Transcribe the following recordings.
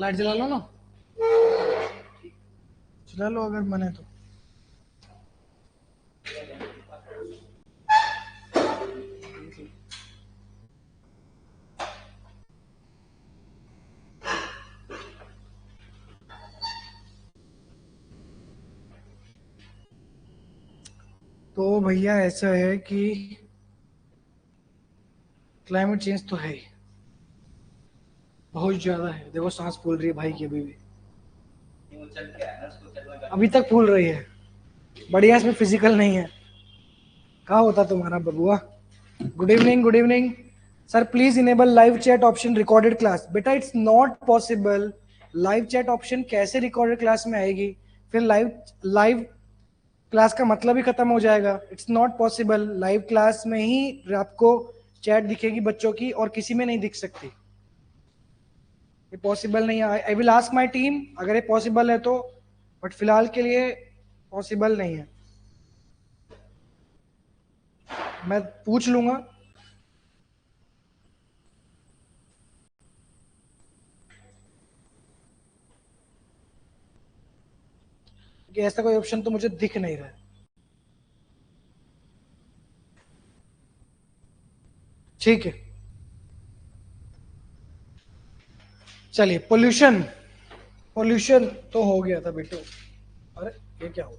Light जला लो ना, चला लो अगर मन है तो। तो भैया ऐसा है कि क्लाइमेट चेंज तो है ही, बहुत ज्यादा है। देखो सांस फूल रही है भाई की अभी भी, अभी तक फूल रही है। बढ़िया, इसमें फिजिकल नहीं है। कहाँ होता तुम्हारा बबुआ? Good evening, good evening sir. Please enable live chat option recorded class. बेटा it's not possible. Live chat option कैसे रिकॉर्डेड क्लास में आएगी? फिर लाइव लाइव क्लास का मतलब ही खत्म हो जाएगा। It's not possible. Live class में ही आपको चैट दिखेगी बच्चों की, और किसी में नहीं दिख सकती। ये पॉसिबल नहीं है। आई विल आस्क माई टीम अगर ये पॉसिबल है तो, बट फिलहाल के लिए पॉसिबल नहीं है। मैं पूछ लूंगा। कि ऐसा कोई ऑप्शन तो मुझे दिख नहीं रहा है। ठीक है, चलिए। पोल्यूशन, पोल्यूशन तो हो गया था बेटो। अरे ये क्या हुआ?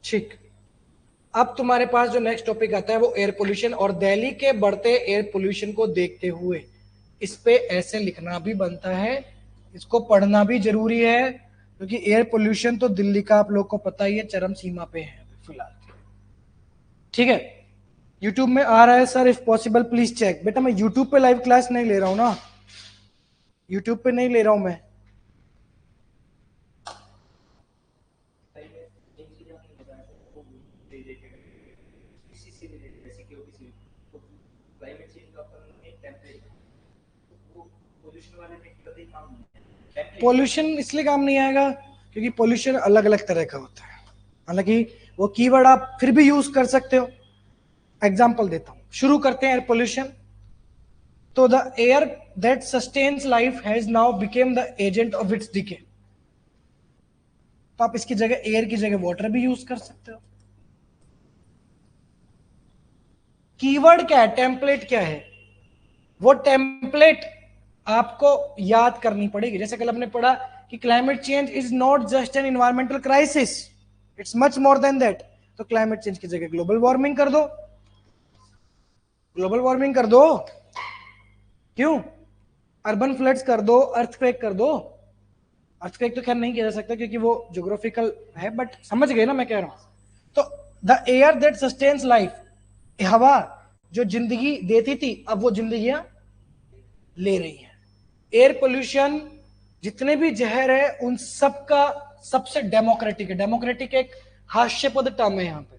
ठीक। अब तुम्हारे पास जो नेक्स्ट टॉपिक आता है वो एयर पोल्यूशन, और दिल्ली के बढ़ते एयर पोल्यूशन को देखते हुए इस पे ऐसे लिखना भी बनता है, इसको पढ़ना भी जरूरी है, क्योंकि एयर पोल्यूशन तो दिल्ली का आप लोग को पता ही है चरम सीमा पे है फिलहाल। ठीक है। यूट्यूब में आ रहा है sir, if possible please check. बेटा मैं यूट्यूब पे लाइव क्लास नहीं ले रहा हूं ना, यूट्यूब पे नहीं ले रहा हूं मैं। पॉल्यूशन इसलिए काम नहीं आएगा क्योंकि पॉल्यूशन अलग अलग तरह का होता है। हालांकि वो कीवर्ड आप फिर भी यूज कर सकते हो। एग्जाम्पल देता हूं, शुरू करते हैं एयर पोल्यूशन। तो the air that sustains life has now became the agent of its decay. तो आप इसकी जगह, एयर की जगह वाटर भी यूज कर सकते हो। कीवर्ड क्या है, टेम्पलेट क्या है, वो टेम्पलेट आपको याद करनी पड़ेगी। जैसे कल हमने पढ़ा कि climate change is not just an environmental crisis, it's much more than that. तो क्लाइमेट चेंज की जगह ग्लोबल वार्मिंग कर दो, ग्लोबल वार्मिंग कर दो। क्यों? अर्बन फ्लड्स कर दो, अर्थक्वेक कर दो। अर्थक्वेक तो खैर नहीं किया जा सकता क्योंकि वो ज्योग्राफिकल है, बट समझ गए ना मैं कह रहा हूं। तो the air that sustains life, हवा जो जिंदगी देती थी अब वो जिंदगियां ले रही है। एयर पोल्यूशन जितने भी जहर है उन सब का सबसे डेमोक्रेटिक है। डेमोक्रेटिक एक हास्यपद टर्म है यहाँ पे,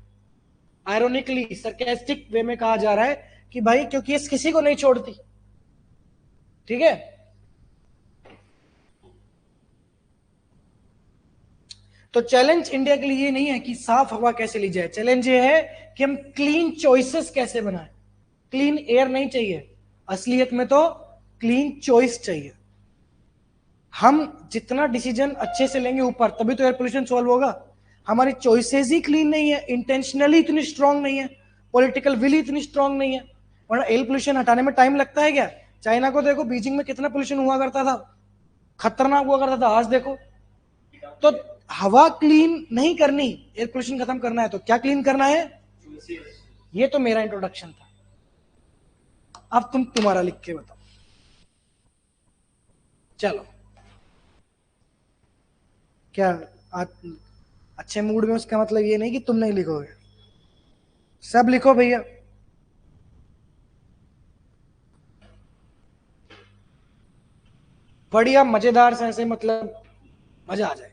आयरोनिकली सरकास्टिक वे में कहा जा रहा है कि भाई क्योंकि ये किसी को नहीं छोड़ती। ठीक है। तो चैलेंज इंडिया के लिए ये नहीं है कि साफ हवा कैसे ली जाए, चैलेंज ये है कि हम क्लीन चॉइसेस कैसे बनाएं। क्लीन एयर नहीं चाहिए, असलियत में तो क्लीन चॉइस चाहिए। हम जितना डिसीजन अच्छे से लेंगे ऊपर, तभी तो एयर पोल्यूशन सॉल्व होगा। हमारी चॉइसेस ही क्लीन नहीं है, इंटेंशनली इतनी स्ट्रांग नहीं है, पॉलिटिकल विल इतनी स्ट्रांग नहीं है। वरना एयर पोल्यूशन हटाने में टाइम लगता है क्या? चाइना को देखो, बीजिंग में कितना पोल्यूशन हुआ करता था, खतरनाक हुआ करता था, आज देखो। तो हवा क्लीन नहीं करनी, एयर पोल्यूशन खत्म करना है तो क्या क्लीन करना है? ये तो मेरा इंट्रोडक्शन था। अब तुम्हारा लिख के बताओ। चलो, क्या आ, अच्छे मूड में, उसका मतलब ये नहीं कि तुम नहीं लिखोगे। सब लिखो भैया। बढ़िया मजेदार से, ऐसे मतलब मजा आ जाए।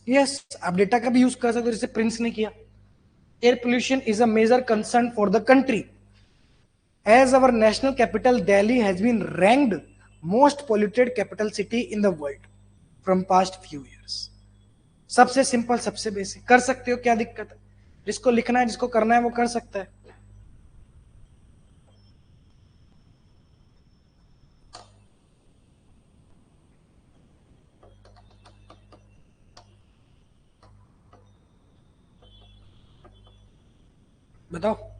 यस, आप डेटा का भी यूज कर सकते हो, जैसे प्रिंस ने किया। Air pollution is a major concern for the country as our national capital Delhi has been ranked most polluted capital city in the world from past few years। सबसे simple, सबसे basic कर सकते हो, क्या दिक्कत है? जिसको लिखना है, जिसको करना है, वो कर सकता है। बताओ।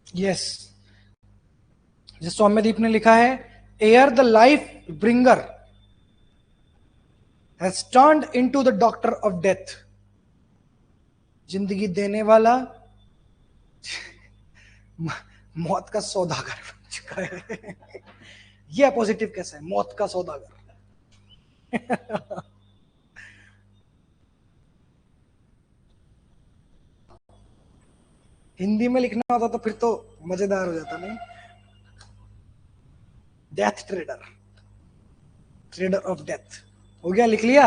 यस, जैसे सौम्यदीप ने लिखा है, air the life bringer has turned into the doctor of death. जिंदगी देने वाला मौत का सौदागर बन चुका है। यह पॉजिटिव कैसा है? मौत का सौदागर। हिंदी में लिखना होता तो फिर तो मजेदार हो जाता नहीं? Death trader, trader of death. हो गया, लिख लिया।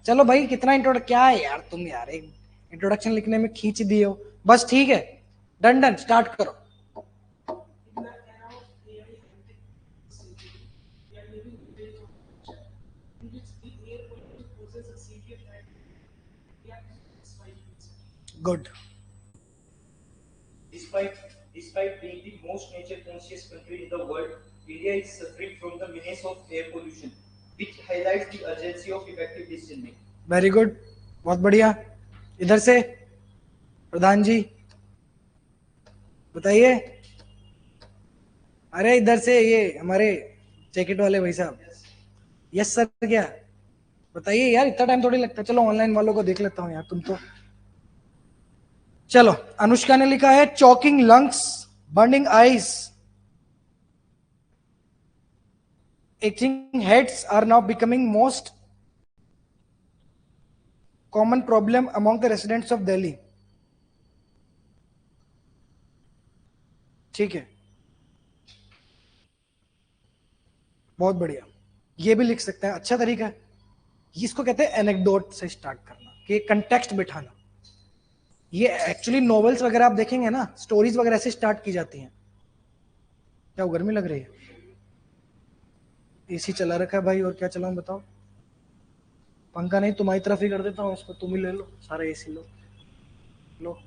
चलो भाई, कितना इंट्रोडक्शन, क्या है यार तुम यार, एक इंट्रोडक्शन लिखने में खींच दिए हो बस। ठीक है, डन डन, स्टार्ट करो। Good. Despite, despite being the most nature-conscious country in the world, India is suffering from the menace of air pollution, which highlights the urgency of effective decision making. Very good, बहुत बढ़िया। इधर से प्रधान जी बताइए। अरे इधर से, ये हमारे जैकेट वाले भाई साहब। यस सर, क्या बताइए यार, इतना टाइम थोड़ी लगता है। चलो ऑनलाइन वालों को देख लेता हूं यार, तुम तो। चलो, अनुष्का ने लिखा है, choking lungs, burning eyes, itching heads are now becoming most common problem among the residents of Delhi। ठीक है, बहुत बढ़िया। ये भी लिख सकते हैं, अच्छा तरीका है। इसको कहते हैं एनेक्डोट से स्टार्ट करना, कि कंटेक्स्ट बिठाना। ये एक्चुअली नॉवेल्स वगैरह आप देखेंगे ना, स्टोरीज वगैरह से स्टार्ट की जाती हैं। क्या गर्मी लग रही है? एसी चला रखा है भाई, और क्या चलाऊं बताओ? पंखा नहीं, तुम्हारी तरफ ही कर देता हूँ इसको, तुम ही ले लो सारा एसी, लो लो।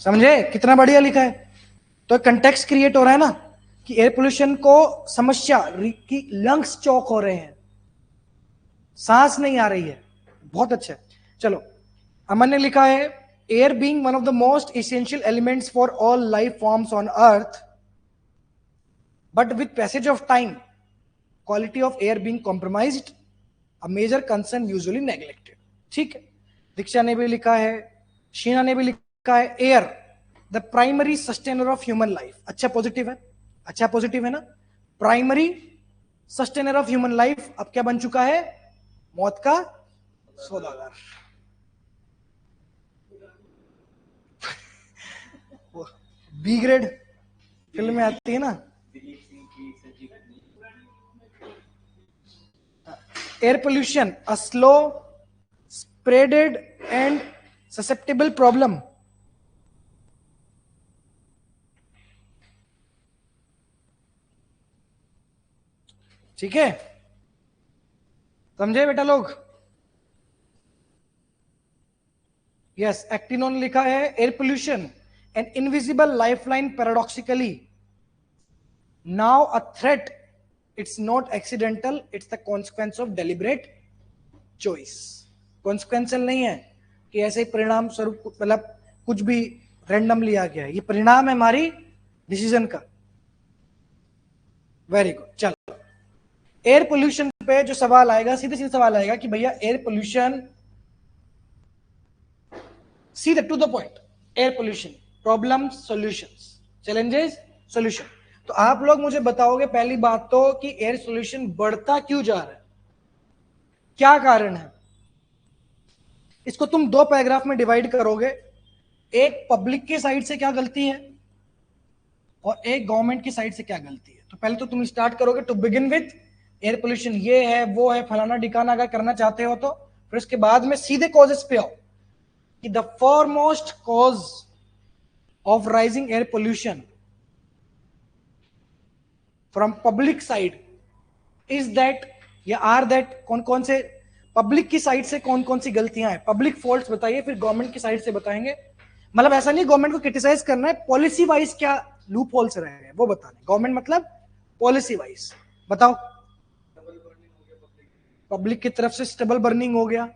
समझे कितना बढ़िया लिखा है? तो कंटेक्स्ट क्रिएट हो रहा है ना, कि एयर पोल्यूशन को समस्या कि लंग्स चौक हो रहे हैं, सांस नहीं आ रही है। बहुत अच्छा है। चलो, अमन ने लिखा है, air being one of the most essential elements for all life forms on earth, but with passage of time quality of air being compromised, a major concern usually neglected. ठीक है, दीक्षा ने भी लिखा है, शीना ने भी लिखा है, air the primary sustainer of human life. अच्छा पॉजिटिव है, अच्छा पॉजिटिव है ना? Primary sustainer of human life अब क्या बन चुका है? मौत का सौदागर। बी ग्रेड फिल्म में आती है ना, air pollution a slow spreaded and susceptible problem. ठीक है, समझे बेटा लोग? यस, एक्टिनोन लिखा है, air pollution an invisible lifeline, paradoxically now a threat, it's not accidental, it's the consequence of deliberate choice. Consequential नहीं है कि ऐसे ही परिणाम स्वरूप, मतलब कुछ भी रैंडम लिया गया है, ये परिणाम है हमारी डिसीजन का। वेरी गुड, चलो एयर पोल्यूशन पे जो सवाल आएगा, सीधे सीधे सवाल आएगा कि भैया एयर पोल्यूशन, सीधे to the point, air pollution problem solutions, challenges solution. तो आप लोग मुझे बताओगे पहली बात तो कि एयर पोल्यूशन बढ़ता क्यों जा रहा है, क्या कारण है। इसको तुम दो पैराग्राफ में डिवाइड करोगे, एक पब्लिक के साइड से क्या गलती है और एक गवर्नमेंट की साइड से क्या गलती है। तो पहले तो तुम स्टार्ट करोगे to begin with air pollution ये है वो है फलाना डिकाना, अगर करना चाहते हो तो फिर उसके बाद में सीधे कॉजेस पे आओ कि the foremost cause of rising air pollution from public side is that, या आर दैट, कौन कौन से पब्लिक की साइड से कौन कौन सी गलतियां हैं, पब्लिक फॉल्ट्स बताइए, फिर गवर्नमेंट की साइड से बताएंगे। मतलब ऐसा नहीं गवर्नमेंट को क्रिटिसाइज करना है, पॉलिसी वाइज क्या लूप होल्स रहे हैं वो बताना है। गवर्नमेंट मतलब पॉलिसी वाइज बताओ। पब्लिक की तरफ से स्टेबल बर्निंग हो गया,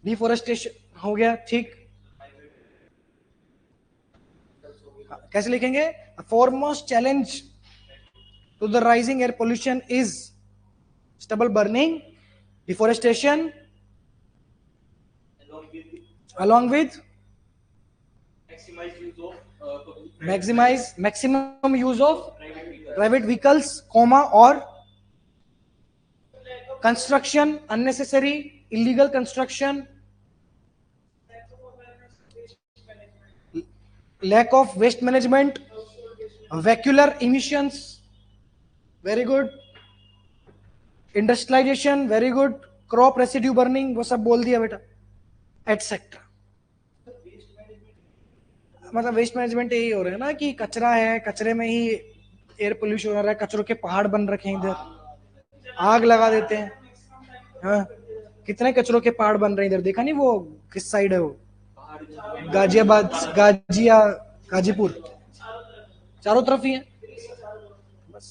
डिफोरेस्टेशन हो गया, ठीक। कैसे लिखेंगे, foremost challenge to the rising air pollution is stubble burning, deforestation, along with maximum use of private vehicles, comma, or construction, unnecessary illegal construction, lack of waste management, vehicular emissions, very good, industrialisation very good, crop residue burning वो सब बोल दिया बेटा, etcetera. मतलब waste management यही हो रहा है ना कि कचरा है, कचरे में ही एयर पोल्यूशन हो रहा है, कचरों के पहाड़ बन रखे हैं, इधर आग लगा देते हैं। हाँ, कितने कचरों के पहाड़ बन रहे हैं इधर, देखा नहीं वो किस साइड है वो, गाजियाबाद, गाजीपुर, चारों तरफ ही है बस।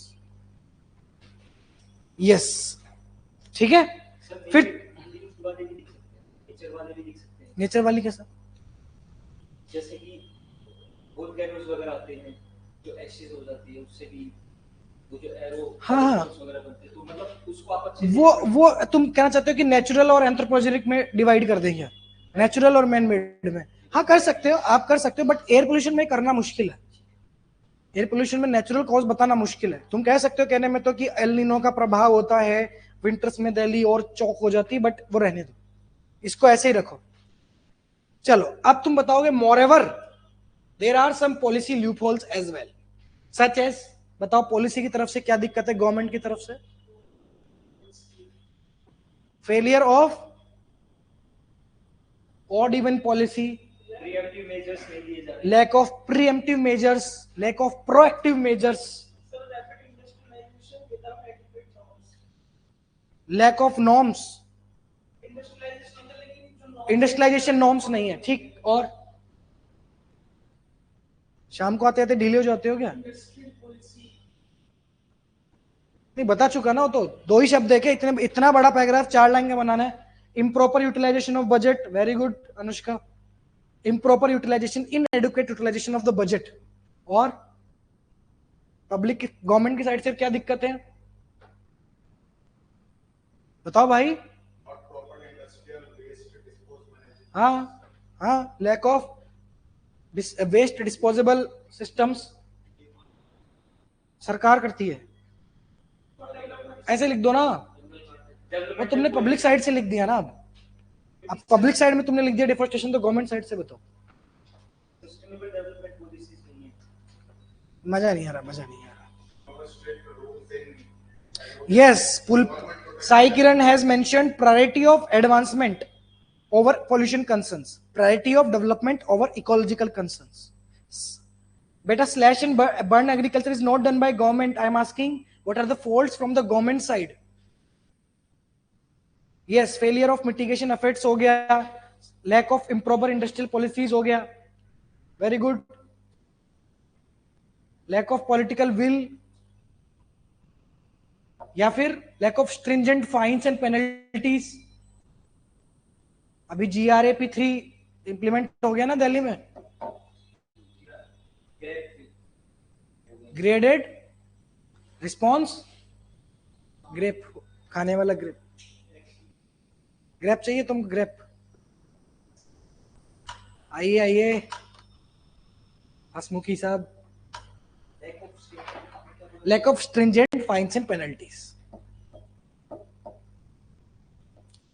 यस, ठीक है। फिर नेचर वाली कैसा, जैसे कि वोल्केनोस वगैरह आते हैं जो एशेस हो जाती है, उससे भी वो जो एरो हाँ वगैरह बनते हैं, तो मतलब उसको आप अच्छे वो तुम कहना चाहते हो कि नेचुरल और एंथ्रोपोजेनिक में डिवाइड कर देंगे, नेचुरल और मैन मेड में। हाँ कर सकते हो, आप कर सकते हो, बट एयर पोल्यूशन में करना मुश्किल है। एयर पोल्यूशन में नेचुरल कॉज बताना मुश्किल है। तुम कह सकते हो कहने में तो कि एल नीनो का प्रभाव होता है, विंटर्स में दिल्ली और चौक हो जाती है, बट वो रहने दो, इसको ऐसे ही रखो। चलो अब तुम बताओगे moreover there are some policy loopholes as well, such as, बताओ पॉलिसी की तरफ से क्या दिक्कत है, गवर्नमेंट की तरफ से failure of odd even policy, preemptive measures नहीं लिए जा रहे, lack of preemptive measures, lack of proactive measures, lack of norms, industrialisation norms नहीं है, ठीक। और शाम को आते आते ढीले हो जाते हो क्या, नहीं बता चुका ना, वो तो दो ही शब्द देखे, इतना बड़ा पैराग्राफ 4 लाइन का बनाना है। Improper utilisation of budget, very good Anushka, improper utilisation, inadequate utilisation of the budget. और पब्लिक गवर्नमेंट की साइड से क्या दिक्कत है बताओ भाई। हाँ हाँ, lack of waste disposable systems सरकार करती है, ऐसे लिख दो ना, वो तुमने पब्लिक साइड से लिख दिया ना। अब पब्लिक साइड में तुमने लिख दिया डिफोरेस्टेशन, तो गवर्नमेंट साइड से बताओ। सस्टेनेबल डेवलपमेंट पॉलिसीज नहीं है, मजा नहीं आ रहा, मजा नहीं आ रहा। Yes, Sai Kiran has mentioned priority of advancement over pollution concerns, priority of development over ecological concerns. Beta slash and burn agriculture is not done by government. I am asking, what are the faults from the government side? Yes, failure of mitigation efforts हो गया, lack of improper industrial policies हो गया, very good, lack of political will, या फिर lack of stringent fines and penalties। अभी GRAP 3 implement हो गया ना दिल्ली में, ग्रेडेड रिस्पॉन्स ग्रेप, खाने वाला ग्रेप, ग्रेप चाहिए तुमको, ग्रेप। आइए आइए हसमुखी साहब। Lack of stringent fines and penalties.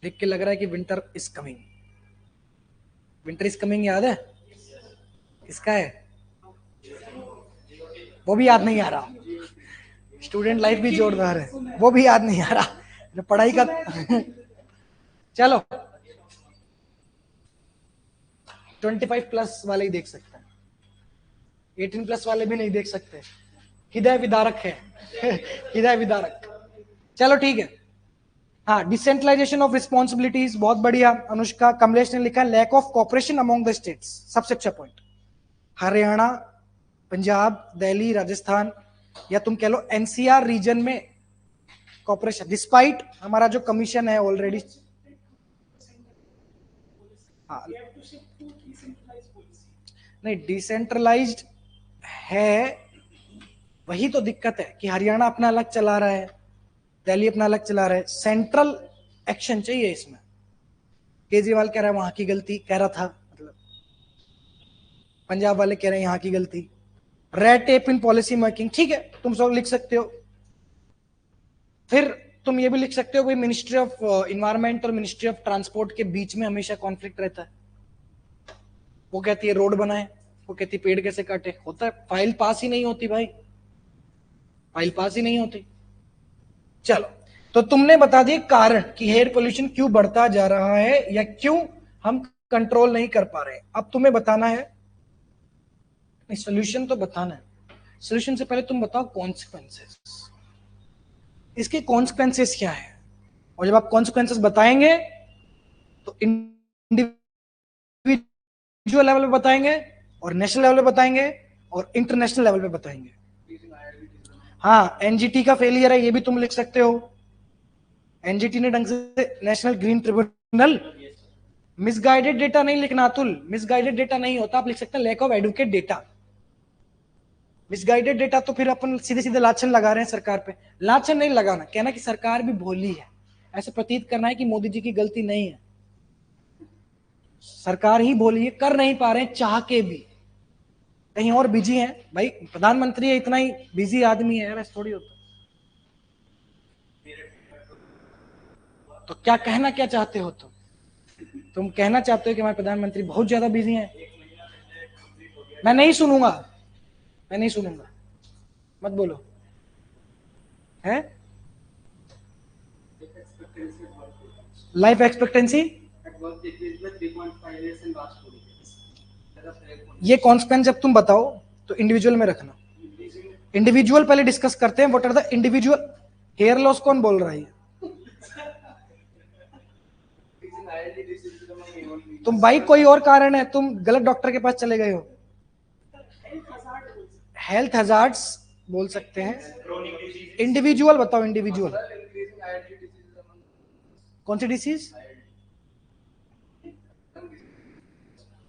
देख के लग रहा है कि winter is coming. Winter is coming याद है? किसका है? वो भी याद नहीं आ रहा। स्टूडेंट लाइफ भी जोरदार है, वो भी याद नहीं आ रहा पढ़ाई का। चलो 25 प्लस वाले ही देख सकते हैं, 18 प्लस वाले भी नहीं देख सकते। हृदय विदारक है। हृदय विदारक। चलो ठीक है। हाँ, डिसेंट्रलाइजेशन ऑफ रिस्पॉन्सिबिलिटीज, बहुत बढ़िया अनुष्का। कमलेश ने लिखा lack of cooperation among the states, सबसे अच्छा पॉइंट। हरियाणा, पंजाब, दिल्ली, राजस्थान या तुम कह लो एनसीआर रीजन में कॉपरेशन, डिस्पाइट हमारा जो कमीशन है ऑलरेडी। हाँ नहीं, डिसेंट्रलाइज्ड है, वही तो दिक्कत है कि हरियाणा अपना अलग चला रहा है, दिल्ली अपना अलग चला रहा है। सेंट्रल एक्शन चाहिए इसमें। केजरीवाल कह रहा है वहां की गलती, कह रहा था मतलब, पंजाब वाले कह रहे हैं यहाँ की गलती। Red tape in policy making, ठीक है तुम सब लिख सकते हो। फिर तुम ये भी लिख सकते हो भाई मिनिस्ट्री ऑफ इन्वायरमेंट और मिनिस्ट्री ऑफ ट्रांसपोर्ट के बीच में हमेशा कॉन्फ्लिक्ट रहता है। वो कहती है रोड बनाए, वो कहती है पेड़ कैसे काटे। होता है, फाइल पास ही नहीं होती भाई, फाइल पास ही नहीं होती। चलो, तो तुमने बता दिए कारण कि एयर पोल्यूशन क्यों बढ़ता जा रहा है या क्यों हम कंट्रोल नहीं कर पा रहे। अब तुम्हें बताना है, सोल्यूशन तो बताना है। सोल्यूशन से पहले तुम बताओ कॉन्सिक्वेंसेस, इसके कॉन्सिक्वेंसेस क्या है। और जब आप कॉन्सिक्वेंसेस बताएंगे तो इंडिविजुअल लेवल पे बताएंगे और नेशनल लेवल पे बताएंगे और इंटरनेशनल लेवल पे बताएंगे। हाँ, एनजीटी का फेलियर है, ये भी तुम लिख सकते हो। एनजीटी ने ढंग से, national green tribunal, misguided data नहीं लिखना अतुल, मिसगाइडेड डेटा नहीं होता, आप लिख सकते हैं lack of adequate data. Misguided data तो फिर अपन सीधे सीधे लाछन लगा रहे हैं सरकार पे। लाछन नहीं लगाना, कहना कि सरकार भी भोली है, ऐसे प्रतीत करना है कि मोदी जी की गलती नहीं है, सरकार ही भोली है, कर नहीं पा रहे हैं चाह के भी, कहीं और बिजी है। भाई प्रधानमंत्री है, इतना ही बिजी आदमी है यार, ऐसा थोड़ी होता। तो क्या कहना क्या चाहते हो तुम कहना चाहते हो कि हमारे प्रधानमंत्री बहुत ज्यादा बिजी हैं? मैं नहीं सुनूंगा, मैं नहीं सुनूंगा, मत बोलो। है लाइफ एक्सपेक्टेंसी, ये कॉन्सिक्वेंस जब तुम बताओ तो इंडिविजुअल में रखना। इंडिविजुअल पहले डिस्कस करते हैं, what are the individual. Hair loss कौन बोल रहा है? तुम भाई कोई और कारण है, तुम गलत डॉक्टर के पास चले गए हो। हेल्थ हजार्ड्स बोल सकते हैं। इंडिविजुअल बताओ, इंडिविजुअल कौन सी डिसीज?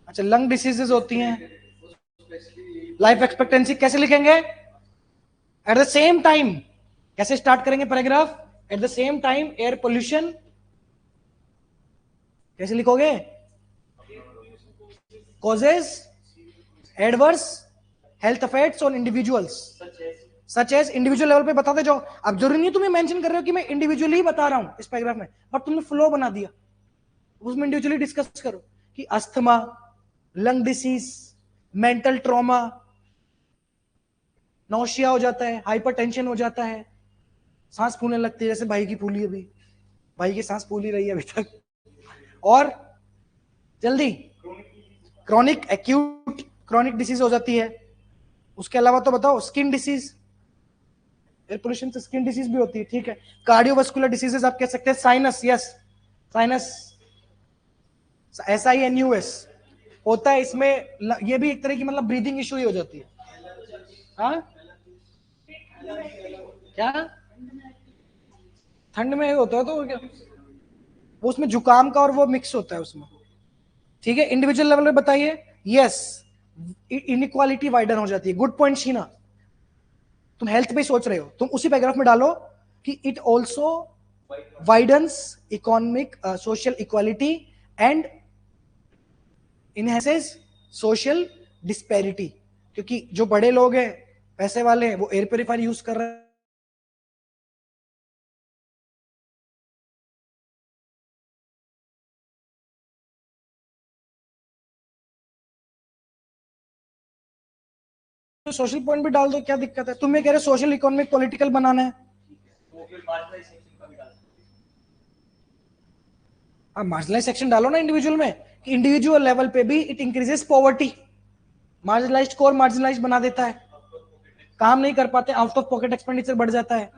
अच्छा, लंग डिसीजेस होती हैं। लाइफ एक्सपेक्टेंसी कैसे लिखेंगे? एट द सेम टाइम, कैसे स्टार्ट करेंगे paragraph? At the same time air pollution, कैसे लिखोगे? Causes adverse health effects on individuals, such as, individual level पे बताते जाओ। अब जरूरी नहीं तुम्हें मेंशन कर रहे हो कि मैं इंडिविजुअली ही बता रहा हूं इस पैराग्राफ में, पर तुमने फ्लो बना दिया, उसमें इंडिविजुअली डिस्कस करो कि asthma, lung disease, mental trauma, nausea हो जाता है, हाइपरटेंशन हो जाता है, सांस फूलने लगती है, जैसे भाई की फूली, अभी भाई की सांस फूली रही है अभी तक। और जल्दी क्रॉनिक एक्यूट क्रॉनिक डिसीज हो जाती है। उसके अलावा तो बताओ स्किन डिसीज, एयर पोल्यूशन से स्किन डिसीज भी होती है, ठीक है। कार्डियोवास्कुलर डिसीजेस आप कह सकते हैं। साइनस, यस साइनस, SINUS होता है इसमें, ये भी एक तरह की मतलब ब्रीदिंग इशू ही हो जाती है। हाँ क्या ठंड में होता है तो क्या, वो उसमें जुकाम का और वो मिक्स होता है उसमें, ठीक है। इंडिविजुअल लेवल पे बताइए। यस, इनइक्वालिटी वाइडन हो जाती है। गुड पॉइंट शीना, तुम हेल्थ पे सोच रहे हो, तुम उसी पैराग्राफ में डालो कि it also widens economic social equality and enhances social disparity, क्योंकि जो बड़े लोग हैं, पैसे वाले हैं, वो एयर प्योरीफायर यूज कर रहे हैं, तो सोशल पॉइंट भी डाल दो, क्या दिक्कत है? तुम्हें कह रहे सोशल इकोनॉमिक पॉलिटिकल बनाना है, तो फिर मार्जिनलाइज सेक्शन का भी डाल सकते आप मार्जिनलाइज सेक्शन डालो ना इंडिविजुअल में, कि इंडिविजुअल लेवल पे भी इट इंक्रीजेस पॉवर्टी, मार्जिनलाइज्ड को और मार्जिनलाइज बना देता है, काम नहीं कर पाते, आउट ऑफ पॉकेट एक्सपेंडिचर बढ़ जाता है।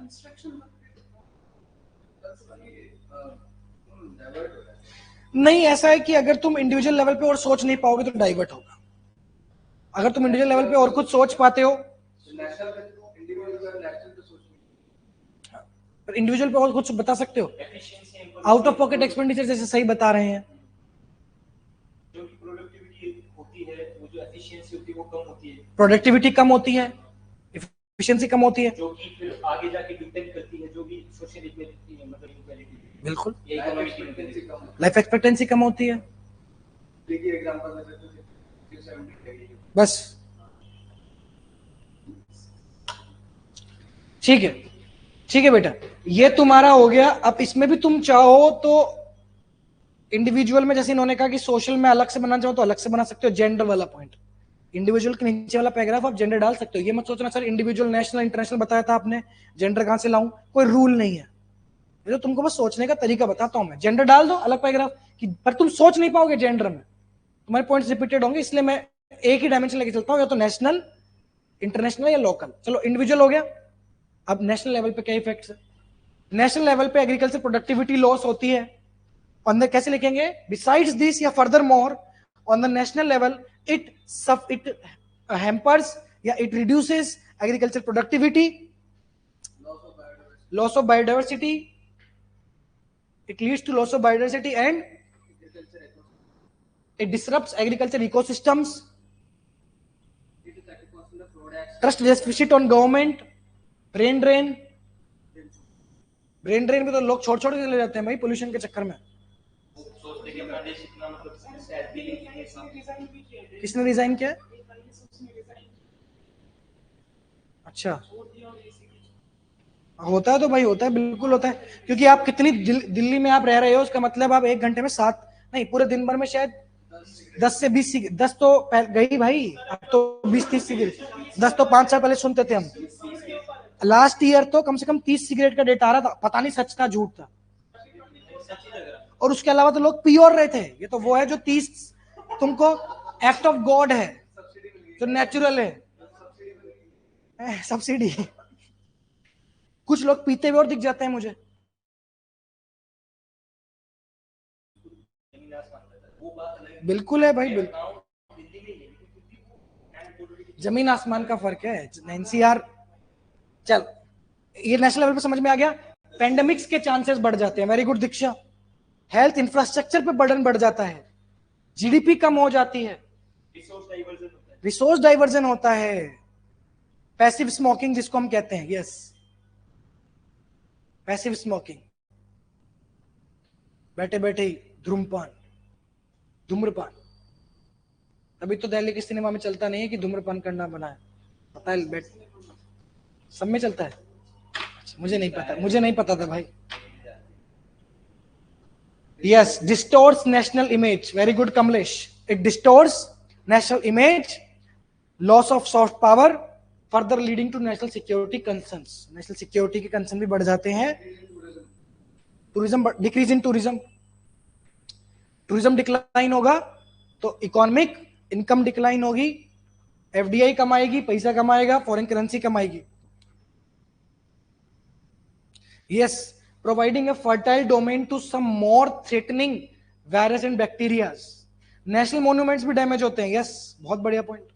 नहीं, ऐसा है कि अगर तुम इंडिविजुअल लेवल पे और सोच नहीं पाओगे तो डाइवर्ट होगा, अगर तुम इंडिविजुअल लेवल पे और कुछ सोच पाते हो, इंडिविजुअल पे और कुछ बता सकते हो, आउट ऑफ पॉकेट एक्सपेंडिचर जैसे सही बता रहे हैं, जो कि प्रोडक्टिविटी होती है, वो जो एफिशिएंसी होती है वो कम होती है, प्रोडक्टिविटी कम होती है, एफिशिएंसी कम होती है, जो कि फिर आगे जाके डिपेंड करती है जो भी सोशल इक्वालिटी है, मतलब इक्वालिटी, बिल्कुल लाइफ एक्सपेक्टेंसी कम होती है। देखिए एग्जांपल में तो 70 बस ठीक है, ठीक है बेटा, ये तुम्हारा हो गया। अब इसमें भी तुम चाहो तो इंडिविजुअल में, जैसे इन्होंने कहा कि सोशल में अलग से बनाना चाहो तो अलग से बना सकते हो, जेंडर वाला पॉइंट, इंडिविजुअल के नीचे वाला पैराग्राफ आप जेंडर डाल सकते हो। ये मत सोचना सर इंडिविजुअल नेशनल इंटरनेशनल बताया था आपने, जेंडर कहां से लाऊं, कोई रूल नहीं है, ये तो तुमको बस सोचने का तरीका बताता हूं मैं। जेंडर डाल दो अलग पैराग्राफ की, पर तुम सोच नहीं पाओगे जेंडर में, तुम्हारे पॉइंट्स रिपीटेड होंगे, इसलिए मैं एक ही डायमेंशन लेके चलता हूं, या तो नेशनल, इंटरनेशनल या लोकल। चलो इंडिविजुअल हो गया, अब नेशनल लेवल पे क्या इफेक्ट्स है? नेशनल लेवल पे एग्रीकल्चर प्रोडक्टिविटी लॉस होती है, अंदर कैसे लिखेंगे? बिसाइड्स दिस या further more on the national level it hampers या it reduces agriculture productivity, loss of biodiversity, it leads to loss of biodiversity and it disrupts agriculture ecosystems, trust deficit on government, brain drain में तो लोग छोड़ छोड़ के चले जाते हैं भाई पोल्यूशन के चक्कर में। किसने डिजाइन किया? अच्छा, होता है तो भाई होता है, बिल्कुल होता है, क्योंकि आप कितनी दिल्ली में आप रह रहे हो, उसका मतलब आप 1 घंटे में 7 नहीं, पूरे दिन भर में शायद 10 से 20 10 तो गई भाई, अब तो 20-30 सिगरेट, 10 तो 5 साल पहले सुनते थे हम, लास्ट ईयर तो कम से कम 30 सिगरेट का डेटा आ रहा था, पता नहीं सच था झूठ था, और उसके अलावा तो लोग पी और रहे थे। ये तो वो है जो 30 तुमको एक्ट ऑफ गॉड है, जो नेचुरल है, सब्सिडी। कुछ लोग पीते हुए और दिख जाते हैं मुझे, बिल्कुल है भाई, बिल्कुल जमीन आसमान का फर्क है एनसीआर। चल ये नेशनल लेवल पे समझ में आ गया। पेंडेमिक्स के चांसेस बढ़ जाते हैं, वेरी गुड दीक्षा। हेल्थ इंफ्रास्ट्रक्चर पे बर्डन बढ़ जाता है, जीडीपी कम हो जाती है, रिसोर्स डाइवर्जन होता है, पैसिव स्मोकिंग जिसको हम कहते हैं, यस पैसिव स्मोकिंग, बैठे बैठे ही धूम्रपान। अभी तो दिल्ली के सिनेमा में चलता नहीं है कि धूम्रपान करना बना है, पता है, बैठ सब में चलता है। मुझे नहीं पता था भाई। Yes, distorts national image, very good Kamlesh, it distorts national image, loss of soft power, further leading to national security concerns, national security के कंसर्न भी बढ़ जाते हैं। Tourism, decrease in tourism decline होगा तो इकोनॉमिक इनकम डिक्लाइन होगी, FDI कम आएगी, पैसा कमाएगा, फॉरेन करेंसी कम आएगी। Yes, providing a fertile domain to some more threatening virus and bacteria. National monuments भी डैमेज होते हैं, यस बहुत बढ़िया point.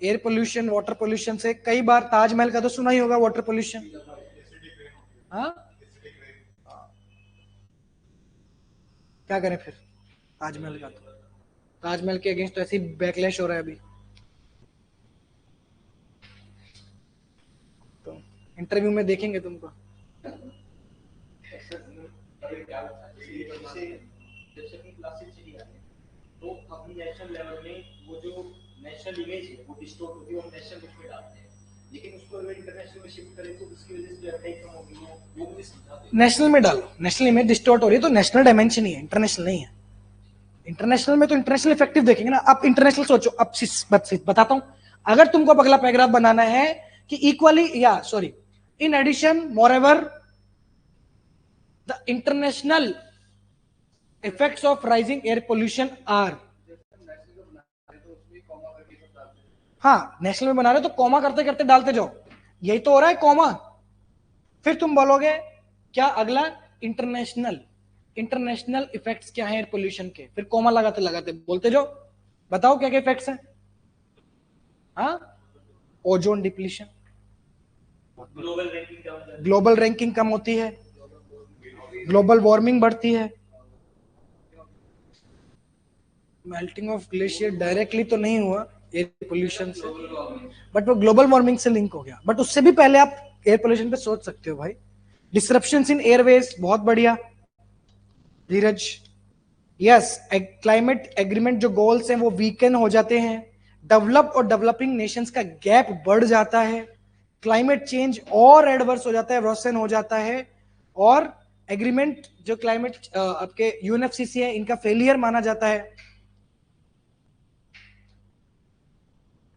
Air pollution, water pollution से, कई बार ताजमहल का तो सुना ही होगा, वाटर पोल्यूशन। हाँ, क्या करें फिर ताजमहल का, तो ताजमहल के अगेंस्ट तो ऐसे ही बैकलैश हो रहा है अभी। इंटरव्यू में देखेंगे तुमको। तो अपनी नेशनल लेवल में वो जो नेशनल इमेज है वो डिस्टॉर्ट होती है और नेशनल लिस्ट में डालते हैं, लेकिन उसको अगर इंटरनेशनल में शिफ्ट करें तो उसकी वजह से जो अटैक कम होगी वो मुझे समझाते हैं। नेशनल में डालो, नेशनल इमेज डिस्टॉर्ट हो रही है तो नेशनल डायमेंशन ही है, इंटरनेशनल नहीं है। इंटरनेशनल में तो इंटरनेशनल इफेक्टिव देखेंगे ना। अब इंटरनेशनल सोचो, अब बताता हूं, अगर तुमको अगला पैराग्राफ बनाना है कि इक्वली या sorry in addition moreover the international effects of rising air pollution are, हाँ नेशनल में बना रहे तो कॉमा करते करते डालते जाओ, यही तो हो रहा है कॉमा। फिर तुम बोलोगे क्या अगला इंटरनेशनल, इंटरनेशनल इफेक्ट्स क्या है एयर पोल्यूशन के, फिर कॉमा लगाते लगाते बोलते जाओ, बताओ क्या क्या इफेक्ट्स हैं। हाँ, ओजोन डिप्लीशन, ग्लोबल रैंकिंग कम होती है, ग्लोबल वार्मिंग बढ़ती है, मेल्टिंग ऑफ ग्लेशियर डायरेक्टली तो नहीं हुआ एयर पोल्यूशन से, बट वो ग्लोबल वार्मिंग से लिंक हो गया। बट उससे भी पहले आप एयर पोल्यूशन पे सोच सकते हो भाई। डिसरप्शंस इन एयरवेज, बहुत बढ़िया धीरज। यस, क्लाइमेट एग्रीमेंट जो गोल्स हैं वो वीकन हो जाते हैं, डेवलप्ड और डेवलपिंग नेशंस का गैप बढ़ जाता है, क्लाइमेट चेंज और एडवर्स हो जाता है, वर्सन हो जाता है, और एग्रीमेंट जो क्लाइमेट आपके यूएनएफसीसी है इनका फेलियर माना जाता है,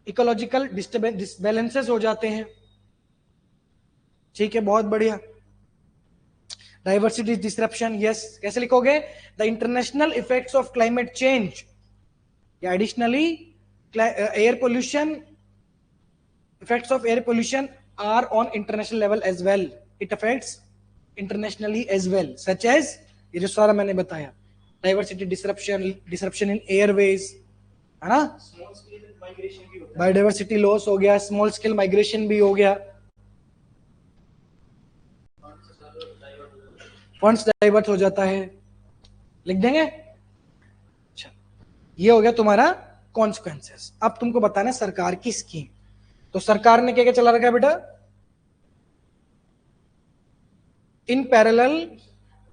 इकोलॉजिकल डिसबैलेंसेस हो जाते हैं। ठीक है, बहुत बढ़िया। डाइवर्सिटी डिसरप्शन, यस, कैसे लिखोगे, the international effects of climate change या additionally air pollution, effects of air pollution are on international level as well, it affects internationally as well, such as ये जो सारा मैंने बताया, diversity disruption, disruption in airways, है ना, biodiversity loss हो गया, स्मॉल स्केल माइग्रेशन भी हो गया, फंड्स डाइवर्ट हो जाता है, लिख देंगे। अच्छा, ये हो गया तुम्हारा कॉन्सिक्वेंसेस। अब तुमको बताना है सरकार की स्कीम। तो सरकार ने क्या क्या चला रखा है बेटा, इन पैरेलल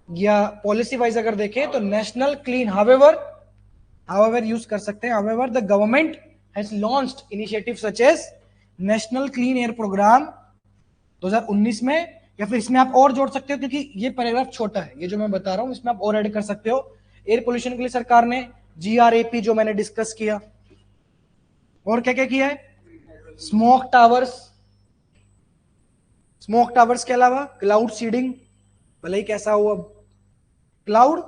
या पॉलिसी वाइज अगर देखें तो नेशनल क्लीन, हाउएवर यूज कर सकते हैं, however the government has launched initiative such as National Clean Air Programme 2019 में, या फिर इसमें आप और जोड़ सकते हो क्योंकि ये पैराग्राफ छोटा है, ये जो मैं बता रहा हूं इसमें आप और ऐड कर सकते हो। एयर पोल्यूशन के लिए सरकार ने GRAP जो मैंने डिस्कस किया, और क्या क्या किया है, स्मोक टावर्स, स्मोक टावर्स के अलावा क्लाउड सीडिंग, भले ही कैसा हो, अब cloud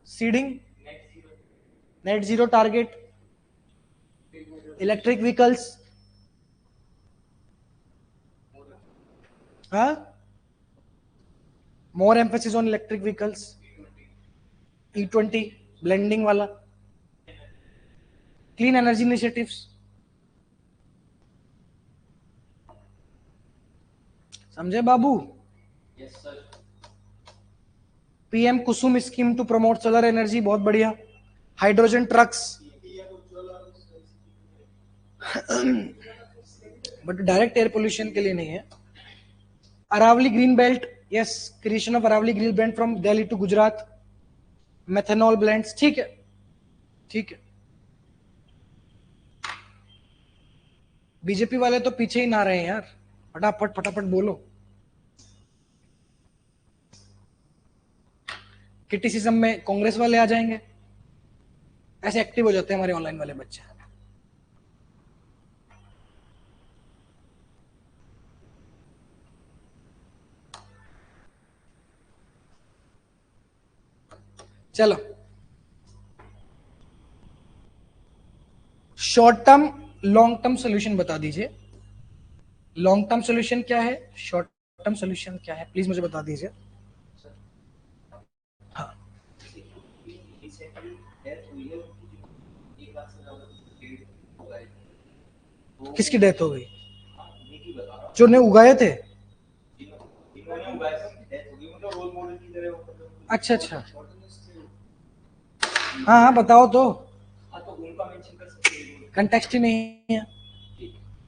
seeding, net zero target, electric vehicles, हाँ, more emphasis on electric vehicles, E20 blending वाला, क्लीन एनर्जी इनिशिएटिव्स, समझे बाबू। Yes sir. PM Kusum scheme to promote solar energy, बहुत बढ़िया। Hydrogen trucks, but direct air pollution के लिए नहीं है। Aravalli green belt, yes, creation of Aravalli green belt from Delhi to Gujarat, methanol blends, ठीक है ठीक है। बीजेपी वाले तो पीछे ही ना रहे हैं यार, फटाफट फटाफट बोलो। क्रिटिसिज्म में कांग्रेस वाले आ जाएंगे, ऐसे एक्टिव हो जाते हैं हमारे ऑनलाइन वाले बच्चे। चलो, short term long term solution बता दीजिए। लॉन्ग टर्म सॉल्यूशन क्या है, शॉर्ट टर्म सॉल्यूशन क्या है, प्लीज मुझे बता दीजिए। हाँ, किसकी डेथ हो गई, जो ने उगाए थे, अच्छा अच्छा, हाँ हाँ बताओ तो, कंटेक्स्ट ही नहीं है।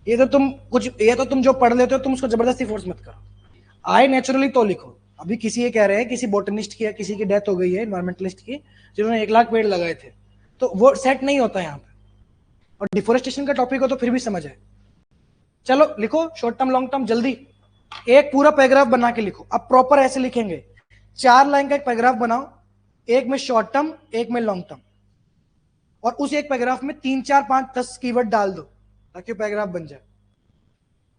ये तो तुम जो पढ़ लेते हो तुम उसको जबरदस्ती फोर्स मत करो। आई नेचुरली तो लिखो। अभी किसी ये कह रहे हैं किसी बोटनिस्ट की या किसी की डेथ हो गई है एनवायरमेंटलिस्ट की जिन्होंने 1 लाख पेड़ लगाए थे, तो वो सेट नहीं होता यहाँ पे। और डिफोरेस्टेशन का टॉपिक हो तो फिर भी समझ है। चलो लिखो शॉर्ट टर्म लॉन्ग टर्म जल्दी, एक पूरा पैराग्राफ बना के लिखो। अब प्रॉपर ऐसे लिखेंगे, 4 लाइन का एक पैराग्राफ बनाओ, एक में शॉर्ट टर्म एक में लॉन्ग टर्म, और उस एक पैराग्राफ में 3 4 5 10 कीवर्ड डाल दो ताकि पैराग्राफ बन जाए।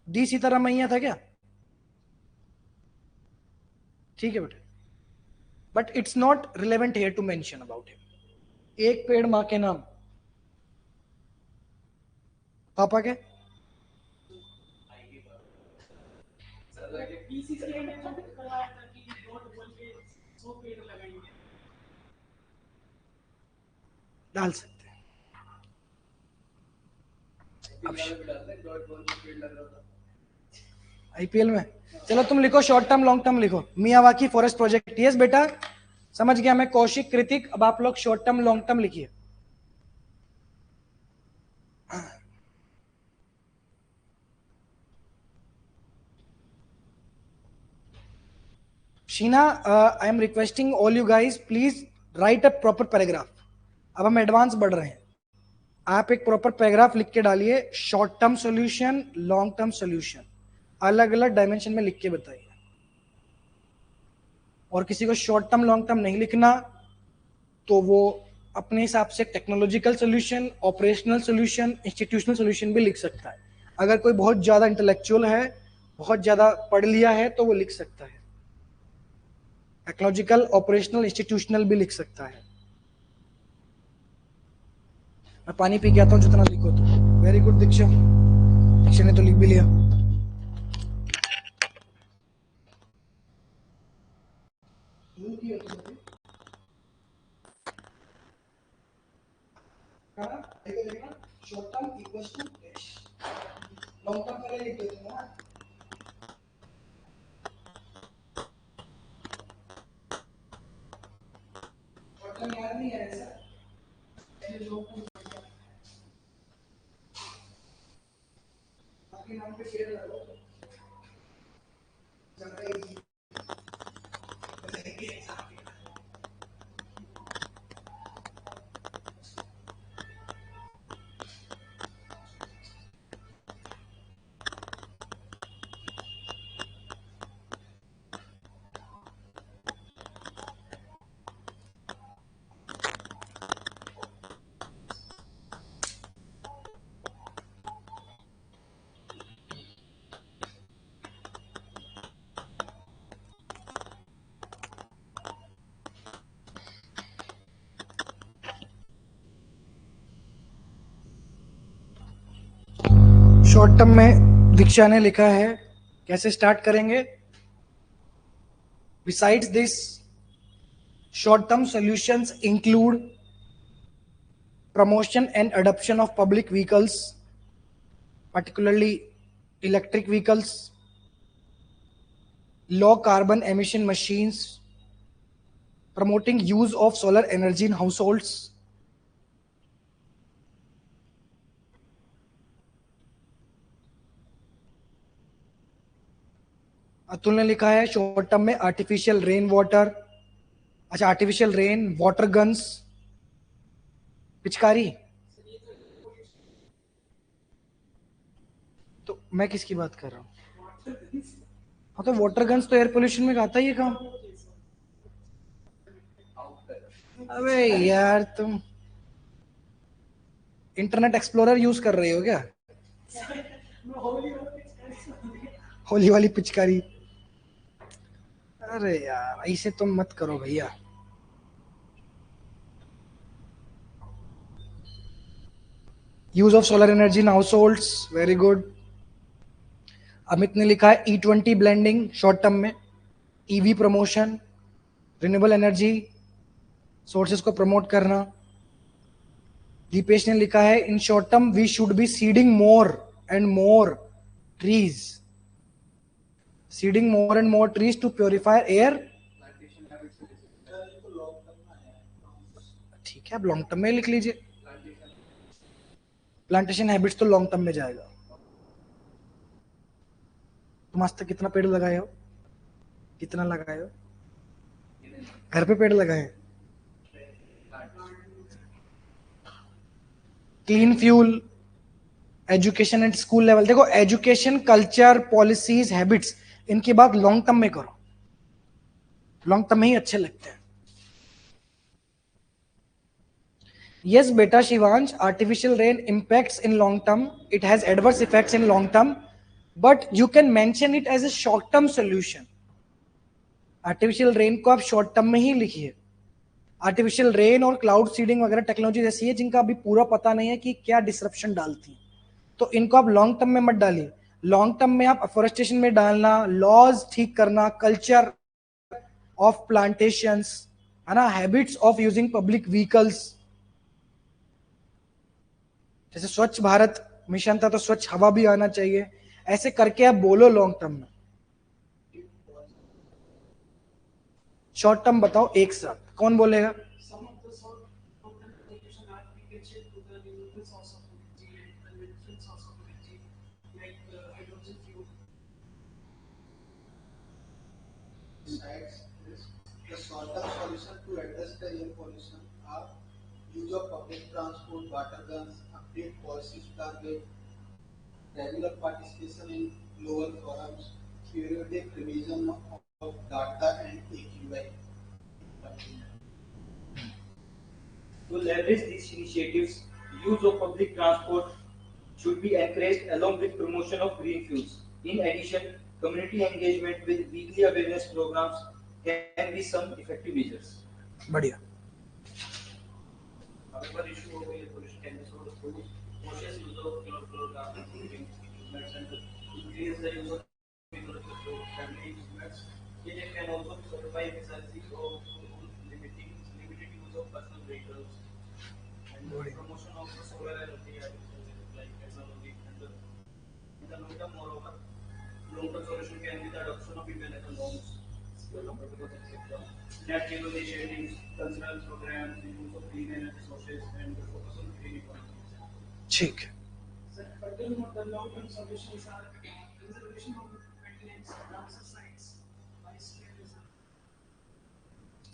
डी सीतारामैया था क्या? ठीक है बेटा, but it's not relevant here to mention about him. एक पेड़ मां के नाम, पापा के डाल सकते हैं। आईपीएल में चलो तुम लिखो शॉर्ट टर्म लॉन्ग टर्म लिखो। मियावाकी फॉरेस्ट प्रोजेक्ट, यस बेटा समझ गया मैं। कौशिक कृतिक, अब आप लोग शॉर्ट टर्म लॉन्ग टर्म लिखिए। Sheena, I am requesting all you guys please right a proper paragraph. अब हम एडवांस बढ़ रहे हैं, आप एक प्रॉपर पैराग्राफ लिख के डालिए, short term solution long term solution अलग अलग डायमेंशन में लिख के बताइए। और किसी को शॉर्ट टर्म लॉन्ग टर्म नहीं लिखना तो वो अपने हिसाब से technological solution, operational solution, institutional solution भी लिख सकता है। अगर कोई बहुत ज्यादा इंटेलेक्चुअल है, बहुत ज्यादा पढ़ लिया है तो वो लिख सकता है, टेक्नोलॉजिकल, ऑपरेशनल, इंस्टीट्यूशनल भी लिख सकता है। मैं पानी पी के आता हूँ, जितना लिखो तो। वेरी गुड दीक्षा, दीक्षा ने तो लिख भी लिया। Short term equals to dash, long term पहले लिख देते हैं ना। शॉर्ट टर्म याद नहीं है ऐसा, आपके नाम पे शेयर करो ज्यादा इजी बताएंगे। शॉर्ट टर्म में दीक्षा ने लिखा है, कैसे स्टार्ट करेंगे? Besides this short term solutions include promotion and adoption of public vehicles, particularly electric vehicles, low carbon emission machines, promoting use of solar energy in households, Atul ने लिखा है शॉर्ट टर्म में आर्टिफिशियल रेन वाटर, अच्छा artificial rain water guns, पिचकारी। तो मैं किसकी बात कर रहा हूँ? हाँ तो वाटर गन्स तो एयर पोल्यूशन में आता ही है काम। अबे यार तुम इंटरनेट एक्सप्लोरर यूज कर रहे हो क्या? होली वाली पिचकारी। अरे यार ऐसे तुम मत करो भैया। Use of solar energy in households, very good. Amit ने लिखा है E20 ब्लेंडिंग शॉर्ट टर्म में, EV promotion, renewable energy sources को प्रमोट करना। दीपेश ने लिखा है in short term we should be seeding more and more trees, seeding more and more trees to purify air. ठीक है, अब लॉन्ग टर्म में लिख लीजिए। प्लांटेशन हैबिट्स तो लॉन्ग टर्म में जाएगा। तुम आज तक कितना पेड़ लगाए हो? कितना लगाए हो? घर पे पेड़ लगाए? Clean fuel, education at school level, देखो एजुकेशन, कल्चर, पॉलिसीज, हैबिट्स, इनकी बात लॉन्ग टर्म में करो, लॉन्ग टर्म में ही अच्छे लगते हैं। Yes, beta Shivansh, artificial rain impacts in long term. It has adverse effects in long term, but you can mention it as a short term solution. Artificial rain को आप short term में ही लिखिए। Artificial rain और cloud seeding वगैरह technology ऐसी है जिनका अभी पूरा पता नहीं है कि क्या डिसरप्शन डालती है, तो इनको आप लॉन्ग टर्म में मत डालिए। लॉन्ग टर्म में आप अफोरेस्टेशन में डालना, लॉज ठीक करना, कल्चर ऑफ प्लांटेशंस, है ना, habits of using public vehicles, जैसे स्वच्छ भारत मिशन था तो स्वच्छ हवा भी आना चाहिए, ऐसे करके आप बोलो लॉन्ग टर्म में। शॉर्ट टर्म बताओ एक साथ, कौन बोलेगा? The short-term solution to address the air pollution are use of public transport, water guns, update policies target, regular participation in global forums, periodic revision of data and AQI. To leverage these initiatives, use of public transport should be encouraged along with promotion of green fuels. In addition, community engagement with weekly awareness programs can be some effective measures. बढ़िया। However, issue of air pollution can be solved through cautious use of chlorofluorocarbon instruments and increase the use of family instruments. It can also be solved by efficiency of limited use of personal vehicles and promotion of the solar energy like technology and in the long term, moreover, long-term solution can be the adoption of international norms, net zero initiatives, cultural programs, the use of clean energy sources, and the focus on green economy. ठीक है, Sir, but then the long-term solutions are conservation of wetlands, Ramsar sites, biospheric reserve.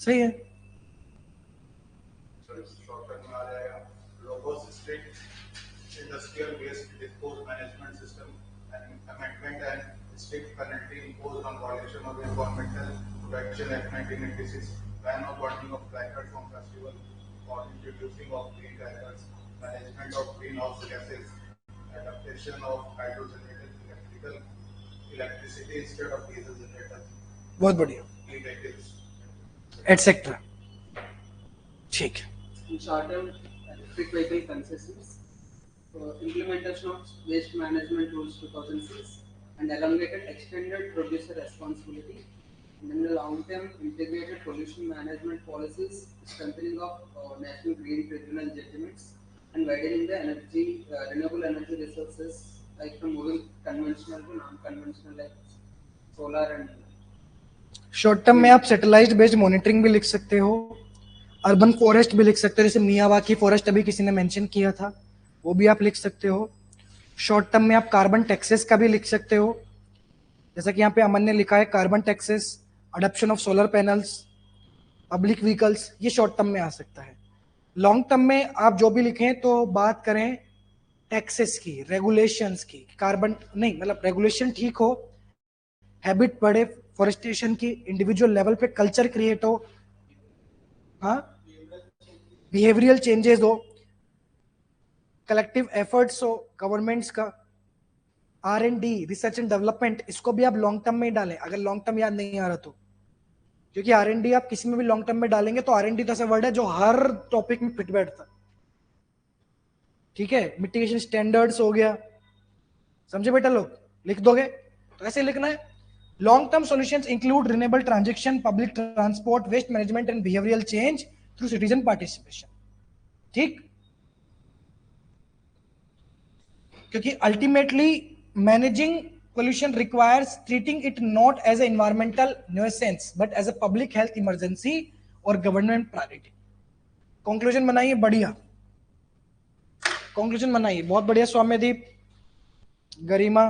सही है। Short term में आ जाएगा robust strict industrial waste dispose management system amendment and strict penalty imposed on violation of Environmental Protection Act 1986, ban of burning of placards from festival, or introducing of green crackers, management of greenhouse gases, adaptation of hydrogenated electricity instead of diesel generators. बहुत बढ़िया, E-vehicles. Etcetera. ठीक है, In short term, electric vehicle concessions, implementation of waste management rules 2006, and elongated extended producer responsibility. And in the long term, integrated pollution management policies, strengthening of national green tribunal judgments, and widening the energy renewable energy resources, like from moving conventional to non-conventional like solar and short term में आप satellite based monitoring भी लिख सकते हो, urban forest भी लिख सकते हो, जैसे मियावाकी फॉरेस्ट अभी किसी ने मेंशन किया था, वो भी आप लिख सकते हो। शॉर्ट टर्म में आप कार्बन टैक्सेस का भी लिख सकते हो, जैसा कि यहाँ पे अमन ने लिखा है, carbon taxes, adoption of solar panels, public vehicles, ये शॉर्ट टर्म में आ सकता है। लॉन्ग टर्म में आप जो भी लिखें तो बात करें टैक्सेस की, रेगुलेशंस की, कार्बन नहीं, मतलब रेगुलेशन ठीक हो, हैबिट बढ़े फॉरेस्टेशन की, इंडिविजुअल लेवल पे कल्चर क्रिएट हो, हाँ, बिहेवियरल चेंजेस हो, कलेक्टिव एफर्ट्स हो गवर्नमेंट्स का, R&D, रिसर्च एंड डेवलपमेंट, इसको भी आप लॉन्ग टर्म में ही डालें अगर लॉन्ग टर्म याद नहीं आ रहा तो, क्योंकि R&D आप किसी में भी लॉन्ग टर्म में डालेंगे तो R&D तो ऐसा वर्ड है जो हर टॉपिक में फिट बैठता है। ठीक है, मिटिगेशन स्टैंडर्ड्स हो गया, समझे बेटा लोग, लिख दोगे तो ऐसे लिखना है। Long term solutions include renewable transaction, public transport, waste management and behavioural change through citizen participation. ठीक, क्योंकि ultimately managing pollution requires treating it not as a environmental nuisance but as a public health emergency और government priority. Conclusion बनाइए, बढ़िया conclusion बनाइए, बहुत बढ़िया। सौम्यदीप, गरिमा,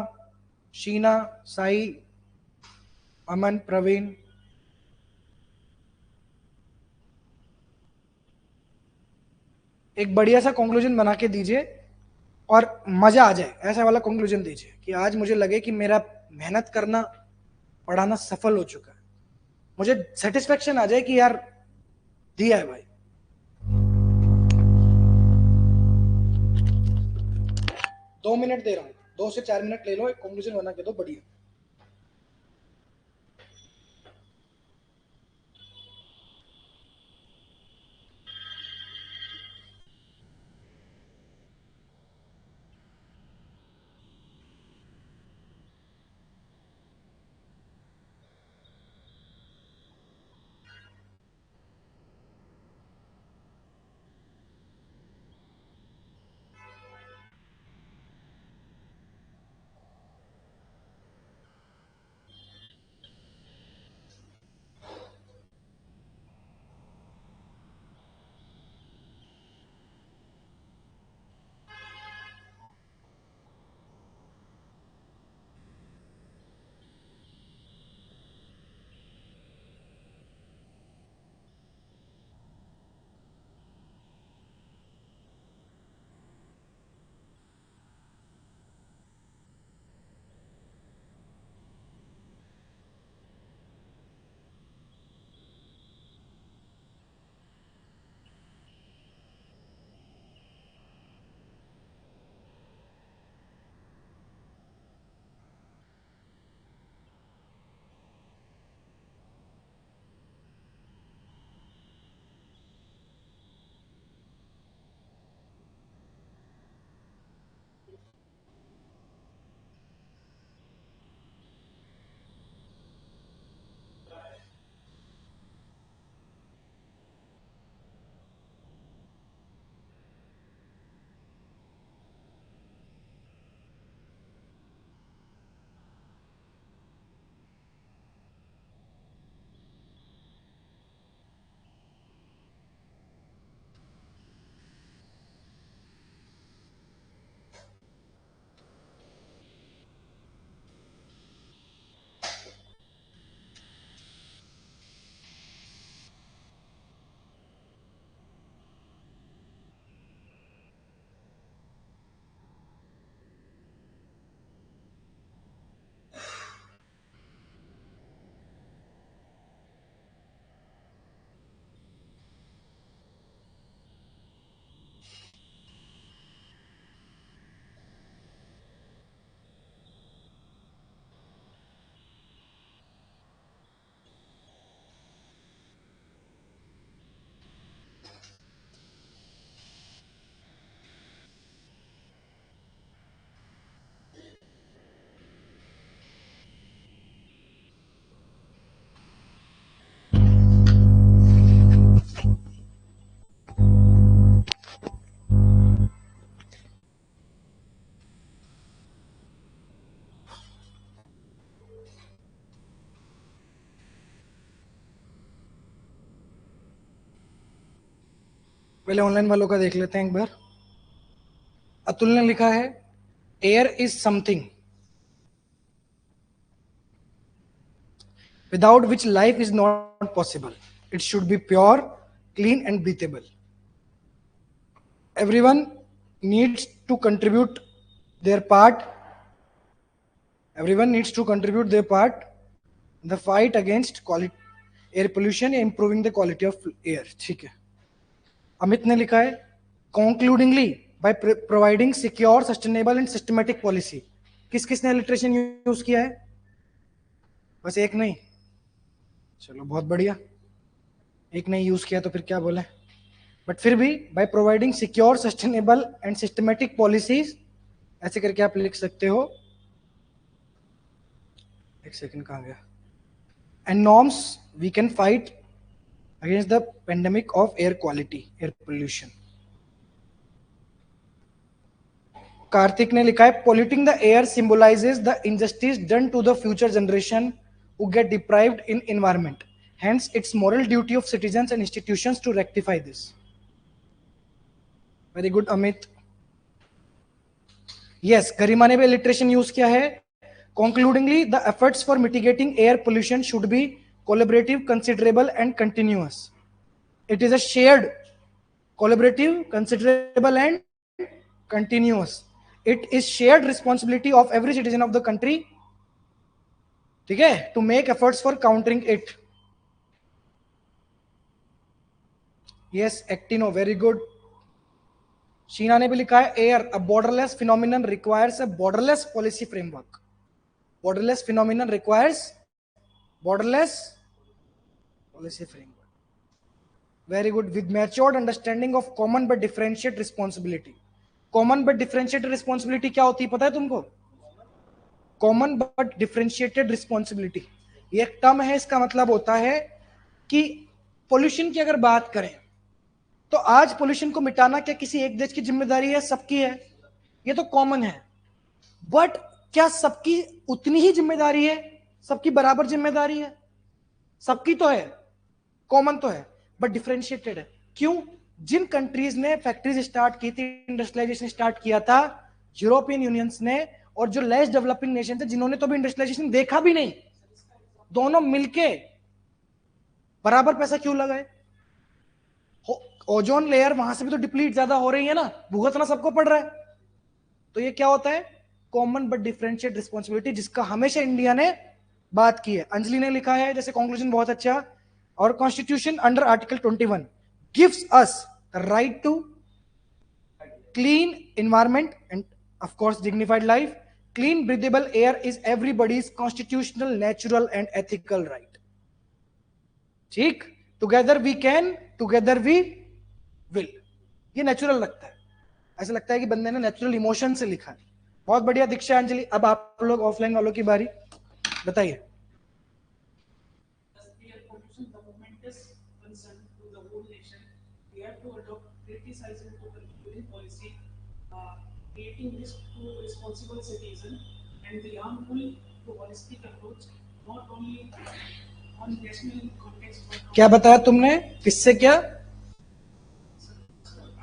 शीना, साई, अमन, प्रवीण। एक बढ़िया सा कंक्लूजन बना के दीजिए और मजा आ जाए, ऐसा वाला कंक्लूजन दीजिए कि आज मुझे लगे कि मेरा मेहनत करना, पढ़ाना सफल हो चुका है, मुझे सेटिस्फेक्शन आ जाए कि यार दिया है भाई। 2 मिनट दे रहा हूं, 2 से 4 मिनट ले लो, एक कंक्लूजन बना के दो बढ़िया। पहले ऑनलाइन वालों का देख लेते हैं एक बार। अतुल ने लिखा है air is something without which life is not possible. It should be pure, clean, and breathable. Everyone needs to contribute their part. Everyone needs to contribute their part in the fight against air pollution and improving the quality of air. ठीक है। अमित ने लिखा है concludingly by providing secure, sustainable and systematic policy. किस किसने alliteration use किया है? बस एक नहीं, चलो बहुत बढ़िया। एक नहीं यूज किया तो फिर क्या बोले, बट फिर भी by providing secure, sustainable and systematic policies, ऐसे करके आप लिख सकते हो। एक सेकंड, कहां गया? And norms we can fight against the pandemic of air quality, air pollution. Kartik ने लिखा है polluting the air symbolizes the injustice done to the future generation who get deprived in environment. Hence, it's moral duty of citizens and institutions to rectify this. Very good, Amit. Yes, गरिमा ने भी alliteration use किया है, Concludingly, the efforts for mitigating air pollution should be collaborative, considerable, and continuous. It is a shared, collaborative, considerable, and continuous. It is shared responsibility of every citizen of the country, ठीक है, to make efforts for countering it. Yes, Actino, very good. Sheena ने भी लिखा है air a borderless phenomenon requires a borderless policy framework. Borderless phenomenon requires borderless policy framework. Very good. With matured understanding of common but differentiated responsibility. Common but differentiated responsibility क्या होती है पता है तुमको? Common but differentiated responsibility ये एक term है. इसका मतलब होता है कि पोल्यूशन की अगर बात करें तो आज पोल्यूशन को मिटाना क्या किसी एक देश की जिम्मेदारी है? सबकी है. ये तो कॉमन है. बट क्या सबकी उतनी ही जिम्मेदारी है? सबकी बराबर जिम्मेदारी है? सबकी तो है, कॉमन तो है, बट डिफरेंशिएटेड है. क्यों? जिन कंट्रीज ने फैक्ट्रीज स्टार्ट की थी, इंडस्ट्रियलाइजेशन स्टार्ट किया था, यूरोपियन यूनियंस ने, और जो लेस डेवलपिंग नेशन थे जिन्होंने तो भी इंडस्ट्रियलाइजेशन देखा भी नहीं, दोनों मिलके बराबर पैसा क्यों लगाए? ओजोन लेयर वहां से भी तो डिप्लीट ज्यादा हो रही है ना, भुगतना सबको पड़ रहा है. तो ये क्या होता है? कॉमन बट डिफरेंशिएट रिस्पॉन्सिबिलिटी, जिसका हमेशा इंडिया ने बात की है. अंजलि ने लिखा है जैसे कंक्लूजन बहुत अच्छा. और constitution under article 21 gives us the right to clean environment and of course dignified life. Clean breathable air is everybody's constitutional, natural and ethical right. ठीक, together we can, together we will. ये natural लगता है, ऐसा लगता है कि बंदे ने नेचुरल इमोशन से लिखा है. बहुत बढ़िया दीक्षा, अंजलि. अब आप लोग ऑफलाइन वालों की बारी, बताइए. Creating risk to responsible citizen and the harmful to holistic approach not only on national context but क्या बताया तुमने? किससे क्या?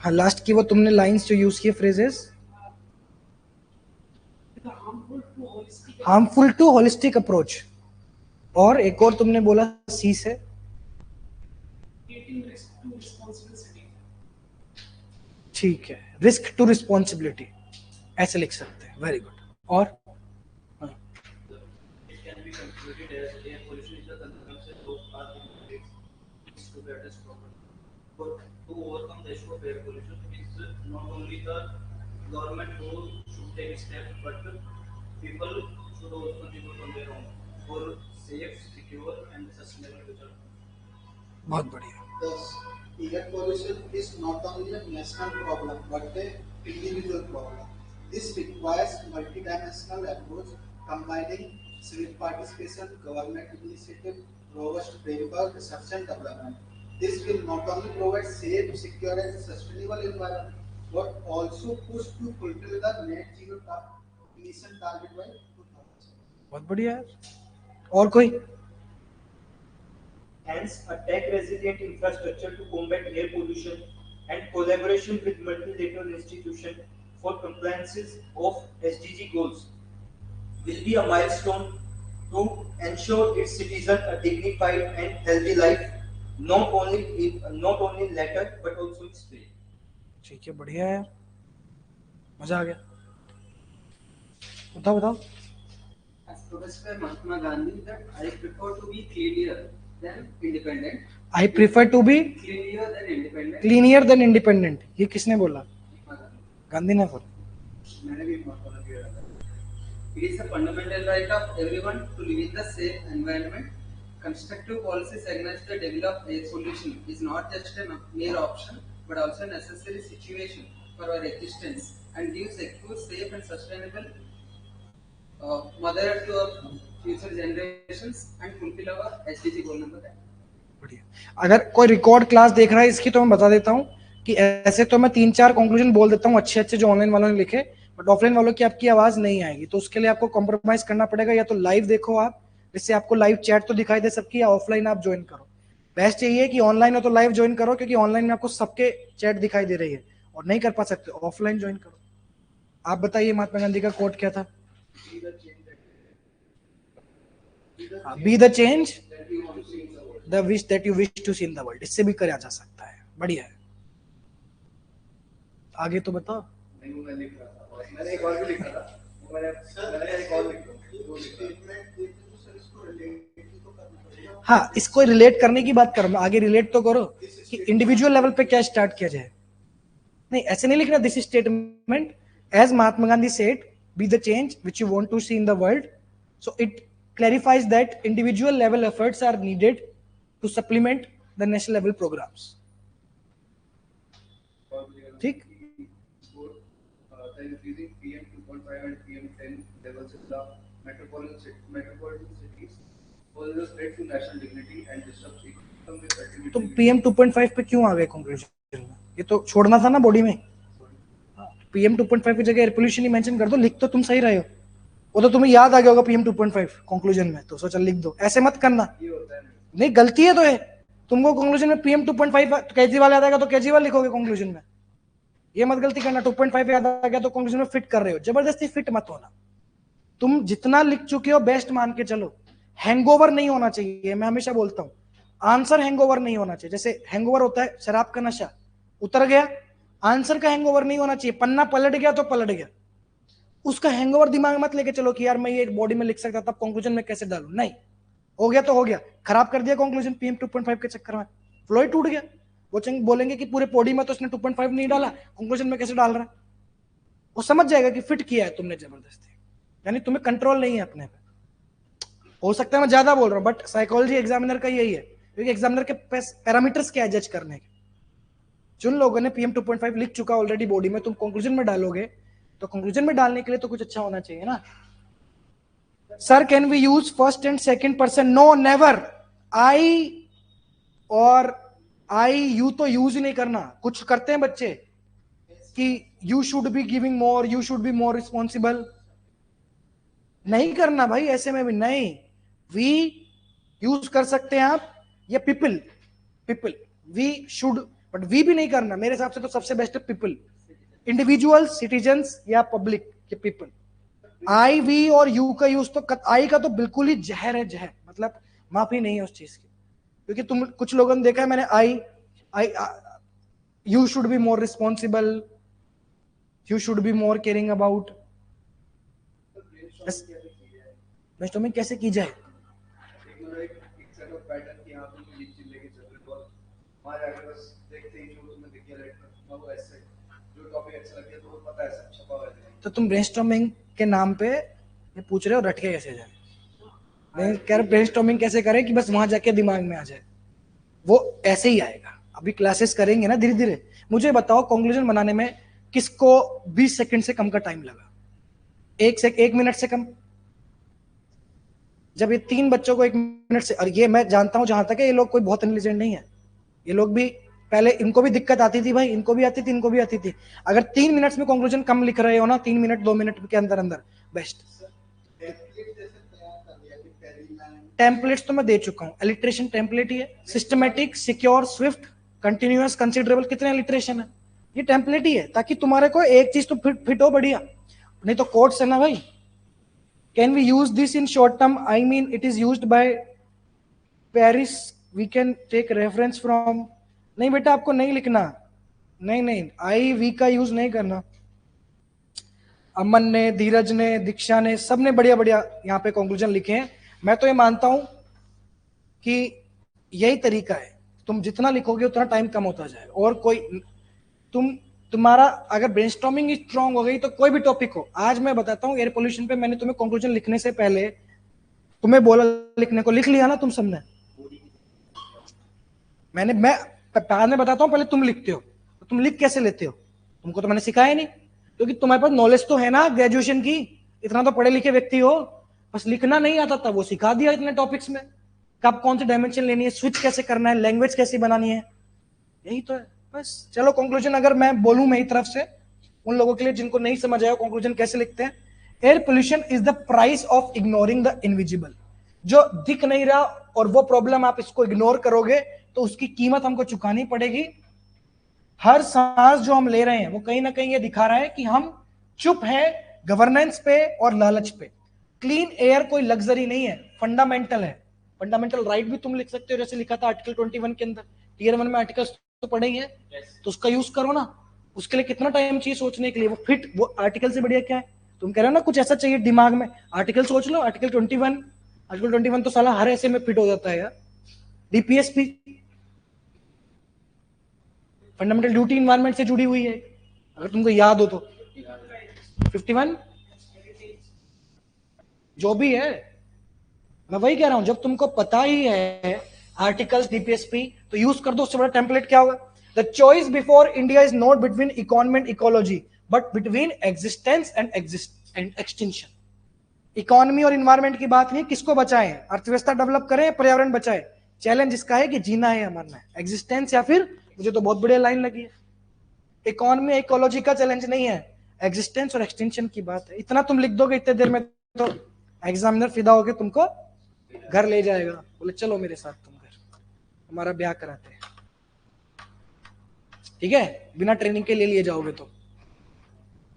हाँ, लास्ट की वो तुमने लाइंस जो यूज किए, phrases. Harmful to holistic approach. और एक और तुमने बोला सी से, creating risk to responsible citizen. ठीक है, रिस्क टू रिस्पॉन्सिबिलिटी, ऐसे लिख सकते हैं. Very good. और It can be concluded as air pollution is a consequence of our needs to be addressed properly. To overcome the issue of air pollution, it is not only the government who should take steps, but people should also contribute on their own for safe, secure, and sustainable future. बहुत बढ़िया. Thus, air pollution is not only a national problem but an individual problem. This requires multidimensional approach combining civic participation, government initiative, robust framework, research and development. This will not only provide safe, secure and sustainable environment, but also push to fulfill the net zero emission target by 2000. बहुत बढ़िया है. और कोई? Hence, a tech-resilient infrastructure to combat air pollution and collaboration with multilateral institutions for compliances of SDG goals will be a milestone to ensure its citizens a dignified and healthy life, not only later but also in spirit. ठीक है, बढ़िया है, मजा आ गया. बताओ. As professed by Mahatma Gandhi, that I prefer to be cleaner than independent. I prefer to be Cleaner than independent. cleaner than independent. ये किसने बोला? गांधी ने बोला. मैंने भी Mahatma Gandhi का. It is a fundamental right of everyone to live in the safe environment. Constructive policies against the developed air pollution is not just a mere option, but also a necessary situation for our existence and gives secure, safe and sustainable mother to our future generations and fulfill our SDG goal number 10. बढ़िया. अगर कोई record class देख रहा है इसकी, तो मैं बता देता हूँ कि ऐसे तो मैं 3-4 कंक्लूजन बोल देता हूँ अच्छे जो ऑनलाइन वालों ने लिखे, बट ऑफलाइन वालों की आपकी आवाज नहीं आएगी. तो उसके लिए आपको कॉम्प्रोमाइज करना पड़ेगा. या तो लाइव देखो आप, जिससे आपको लाइव चैट तो दिखाई दे सबकी, या ऑफलाइन आप ज्वाइन करो. बेस्ट यही है कि ऑनलाइन हो तो लाइव ज्वाइन करो, क्योंकि ऑनलाइन में आपको सबके चैट दिखाई दे रही है, और नहीं कर पा सकते ऑफलाइन ज्वाइन करो. आप बताइए महात्मा गांधी का कोट क्या था? Be the change that you want to see in the world. The wish that you wish to see in the world, इससे भी करा जा सकता है। बढ़िया है, आगे तो बताओ। नहीं वो मैं लिख रहा था और मैंने एक और भी लिखा था, मैंने एक और लिखा स्टेटमेंट देते तो सर इसको रिलेट तो करना पड़ेगा। हाँ, इसको रिलेट करने की बात करो, आगे रिलेट तो करो कि इंडिविजुअल लेवल पे क्या स्टार्ट किया जाए। नहीं, ऐसे नहीं लिखना this statement as Mahatma Gandhi said be the change which you want to see in the world, so it clarifies that individual level efforts are needed to supplement the national level programs. ठीक? The increasing PM 2.5 and PM 10 levels in the metropolitan cities poses a threat to national dignity and disrupts ecosystem with ultimately. तो PM 2.5 पे क्यों आ गए conclusion में? ये तो छोड़ना था ना बॉडी में। PM 2.5 की जगह एयर पोल्यूशन ही मेंशन कर दो, लिख तो तुम सही रहे हो, वो तो तुम्हें याद आ गया होगा PM 2.5 कंक्लूजन में, तो सोचा लिख दो, ऐसे मत करना। नहीं, गलती है तो है, तुमको कंक्लूजन में PM 2.5 तो केजरीवाल याद आएगा तो केजरीवाल लिखोगे कंक्लूजन में, ये मत गलती करना। 2.5 याद आ गया तो कंक्लूजन में फिट कर रहे हो, जबरदस्ती फिट मत होना। तुम जितना लिख चुके हो बेस्ट मान के चलो, हैंगओवर नहीं होना चाहिए। मैं हमेशा बोलता हूँ आंसर हैंगओवर नहीं होना चाहिए। जैसे हैंगओवर होता है शराब का नशा, उतर गया, आंसर का हैंगओवर नहीं होना चाहिए। पन्ना पलट गया तो पलट गया, उसका हैंगओवर दिमाग में मत लेके चलो कि यार मैं ये बॉडी में लिख सकता था, कंक्लूजन में कैसे डालूं। नहीं, हो गया तो हो गया, खराब कर दिया कंक्लूजन PM 2.5 के चक्कर में, फ्लो ही टूट गया। वो बोलेंगे कि पूरे बॉडी में तो उसने 2.5 नहीं डाला, कंक्लूजन में कैसे डाल रहा है। वो समझ जाएगा कि फिट किया है तुमने जबरदस्ती, यानी तुम्हें कंट्रोल नहीं है अपने पे। हो सकता है मैं ज्यादा बोल रहा हूँ, बट साइकोलॉजी एग्जामिनर का यही है, क्योंकि एग्जामिनर के पैरामीटर्स क्या है जज करने के। जिन लोगों ने PM 2.5 लिख चुका ऑलरेडी बॉडी में, तुम कंक्लूजन में डालोगे तो कंक्लूजन में डालने के लिए तो कुछ अच्छा होना चाहिए ना। Sir can we use first and second person? No, never. I और आई यू तो यूज ही नहीं करना। कुछ करते हैं बच्चे कि you should be giving more, you should be more responsible, नहीं करना भाई, ऐसे में भी नहीं। वी यूज कर सकते हैं आप, या people, we should, but we भी नहीं करना। मेरे हिसाब से तो सबसे बेस्ट है पीपल, इंडिविजुअल, सिटीजन्स या पब्लिक के पीपल। आई, वी और यू का यूज तो आई का तो बिल्कुल ही जहर है, जहर मतलब माफी नहीं है उस चीज की। क्योंकि तुम कुछ लोगों ने देखा है मैंने, I you should be more responsible, you should be more caring about. Brainstorming कैसे की जाए? तो तुम ब्रेनस्टॉर्मिंग के नाम पे ये पूछ रहे हो रट के कैसे जाए? मैं कह रहा ब्रेनस्टॉर्मिंग कैसे करें कि बस वहां जाके दिमाग में आ जाए, वो ऐसे ही आएगा। अभी क्लासेस करेंगे ना धीरे धीरे। मुझे बताओ कंक्लूजन बनाने में किसको 20 सेकंड से कम का टाइम लगा? 1 मिनट से कम। जब ये 3 बच्चों को 1 मिनट से, और ये मैं जानता हूं जहां तक है ये लोग कोई बहुत इंटेलिजेंट नहीं है, ये लोग भी पहले इनको भी दिक्कत आती थी भाई, इनको भी आती थी, इनको भी आती थी। अगर 3 मिनट्स में कंक्लूजन कम लिख रहे हो ना, 3 मिनट 2 मिनट के अंदर अंदर, बेस्ट। टेम्पलेट्स तो मैं दे चुका हूं, एलिट्रेशन टेम्पलेट ही है, systematic, secure, Swift, continuous, considerable, कितने एलिट्रेशन है, ये टेम्पलेट ही है, ताकि तुम्हारे को एक चीज तो फिट हो बढ़िया। नहीं तो कोड्स है ना भाई। Can we use this in short term? I mean it is used by Paris, we can take reference from. नहीं बेटा आपको नहीं लिखना, नहीं, आई वी का यूज नहीं करना। अमन ने, धीरज ने, दीक्षा ने, सब ने बढ़िया बढ़िया यहाँ पे कंक्लूजन लिखे हैं। मैं तो ये मानता हूं कि यही तरीका है, तुम जितना लिखोगे उतना टाइम कम होता जाए। और कोई तुम्हारा अगर ब्रेनस्टॉर्मिंग स्ट्रांग हो गई तो कोई भी टॉपिक हो, आज मैं बताता हूँ एयर पोल्यूशन पे मैंने तुम्हें कंक्लूजन लिखने से पहले तुम्हें बोला लिखने को, लिख लिया ना तुम सबने? मैं बाद में बताता हूँ, पहले तुम लिखते हो। तो तुम लिख कैसे लेते हो? तुमको तो मैंने सिखाया नहीं, क्योंकि तुम्हारे पास नॉलेज तो है ना ग्रेजुएशन की, इतना तो पढ़े लिखे व्यक्ति हो, बस लिखना नहीं आता था, वो सिखा दिया इतने टॉपिक्स में, कब कौन सी डायमेंशन लेनी है, स्विच कैसे करना है, लैंग्वेज कैसे बनानी है, यही तो है बस। चलो कंक्लूजन अगर मैं बोलूं मेरी तरफ से उन लोगों के लिए जिनको नहीं समझ आया कंक्लूजन कैसे लिखते हैं, air pollution is the price of ignoring the invisible. जो दिख नहीं रहा और वो प्रॉब्लम आप इसको इग्नोर करोगे तो उसकी कीमत हमको चुकानी पड़ेगी। हर सांस जो हम ले रहे हैं वो कहीं ना कहीं ये दिखा रहा है कि हम चुप हैं गवर्नेंस पे और लालच पे। क्लीन एयर कोई लग्जरी नहीं है, फंडामेंटल है। फंडामेंटल राइट भी तुम लिख सकते हो, जैसे लिखा था आर्टिकल 21 के अंदर। टीयर 1 में आर्टिकल्स तो पढ़े ही है, तो उसका यूज करो ना। उसके लिए कितना टाइम चाहिए सोचने के लिए? वो फिट, वो आर्टिकल से बढ़िया क्या है? तुम कह रहे हो ना कुछ ऐसा चाहिए दिमाग में, आर्टिकल सोच लो। आर्टिकल 21 तो साला हर ऐसे में फिट हो जाता है यार। डीपीएसपी फंडामेंटल ड्यूटी इन्वायरमेंट से जुड़ी हुई है, अगर तुमको याद हो तो। 51 जो भी है, मैं वही कह रहा हूं, जब तुमको पता ही है आर्टिकल्स डीपीएसपी, तो यूज कर दो। उससे बड़ा टेम्पलेट क्या होगा? The choice before India is not between economy and ecology, but between existence and extinction. Economy और इन्वायरमेंट की बात नहीं, किसको बचाएं? अर्थव्यवस्था डेवलप करें, पर्यावरण बचाएं। चैलेंज इसका है कि जीना है या मरना है, एग्जिस्टेंस या फिर, मुझे तो बहुत बढ़िया लाइन लगी है, इकोनॉमी इकोलॉजी का चैलेंज नहीं है, एग्जिस्टेंस और एक्सटेंशन की बात है। इतना तुम लिख दोगे इतने देर में, तो एग्जामिनर फिदा होके तुमको घर ले जाएगा, बोले चलो मेरे साथ तुम घर, हमारा ब्याह कराते हैं। ठीक है, बिना ट्रेनिंग के लिए जाओगे तो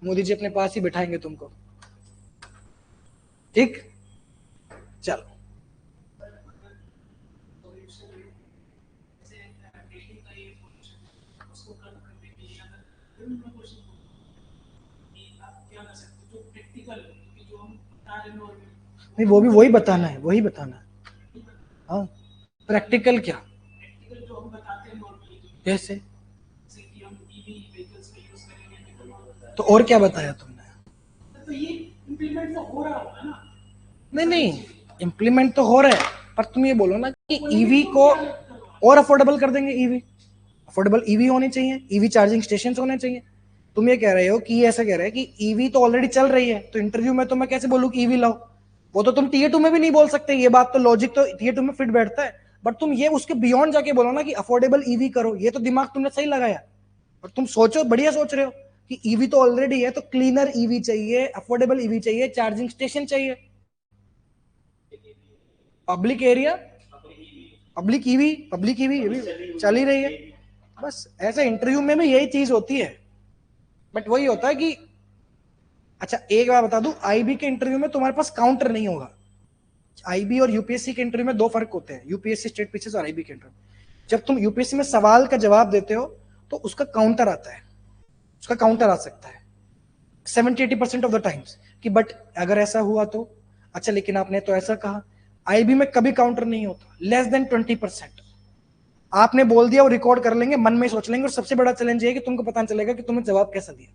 मोदी जी अपने पास ही बिठाएंगे तुमको। ठीक, चलो। नहीं, वो भी वही बताना है, वही बताना है। हाँ, प्रैक्टिकल क्या? जो हम बताते हैं नॉर्मली, जैसे कि हम ईवी व्हीकल्स का यूज करेंगे, तो और क्या बताया तुमने? तो ये इम्प्लीमेंट तो हो रहा होगा ना? नहीं, इम्प्लीमेंट तो हो रहा है, पर तुम ये बोलो ना कि ईवी को और अफोर्डेबल कर देंगे। ईवी अफोर्डेबल ईवी होने चाहिए, ईवी चार्जिंग स्टेशन होने चाहिए। तुम ये कह रहे हो कि ऐसा कह रहे हैं कि ईवी तो ऑलरेडी चल रही है, तो इंटरव्यू में तो मैं कैसे बोलूं कि ईवी लाओ? वो तो तुम टीयर 2 में भी नहीं बोल सकते, ये बात तो लॉजिक तो टीयर 2 में फिट बैठता है। बट तुम ये उसके बियॉन्ड जाके बोलो ना कि अफोर्डेबल ईवी करो, ये तो दिमाग तुमने सही लगाया। और तुम सोचो, बढ़िया सोच रहे हो कि ईवी तो ऑलरेडी है, तो क्लीनर ईवी चाहिए, अफोर्डेबल ईवी चाहिए, चार्जिंग स्टेशन चाहिए, पब्लिक एरिया, पब्लिक ईवी ये भी चल ही रही है। बस ऐसे इंटरव्यू में भी यही चीज होती है। बट वही होता है कि, अच्छा एक बार बता दूं, आईबी के इंटरव्यू में तुम्हारे पास काउंटर नहीं होगा। आईबी और यूपीएससी के इंटरव्यू में दो फर्क होते हैं, यूपीएससी स्टेट पीसीएस और आईबी के इंटरव्यू। जब तुम यूपीएससी में सवाल का जवाब देते हो तो उसका काउंटर आता है, उसका काउंटर आ सकता है 70-80% ऑफ द टाइम्स कि बट अगर ऐसा हुआ तो, अच्छा लेकिन आपने तो ऐसा कहा। आईबी में कभी काउंटर नहीं होता, लेस देन 20%। आपने बोल दिया, वो रिकॉर्ड कर लेंगे, मन में सोच लेंगे। और सबसे बड़ा चैलेंज है कि तुमको पता चलेगा कि तुमने जवाब कैसा दिया,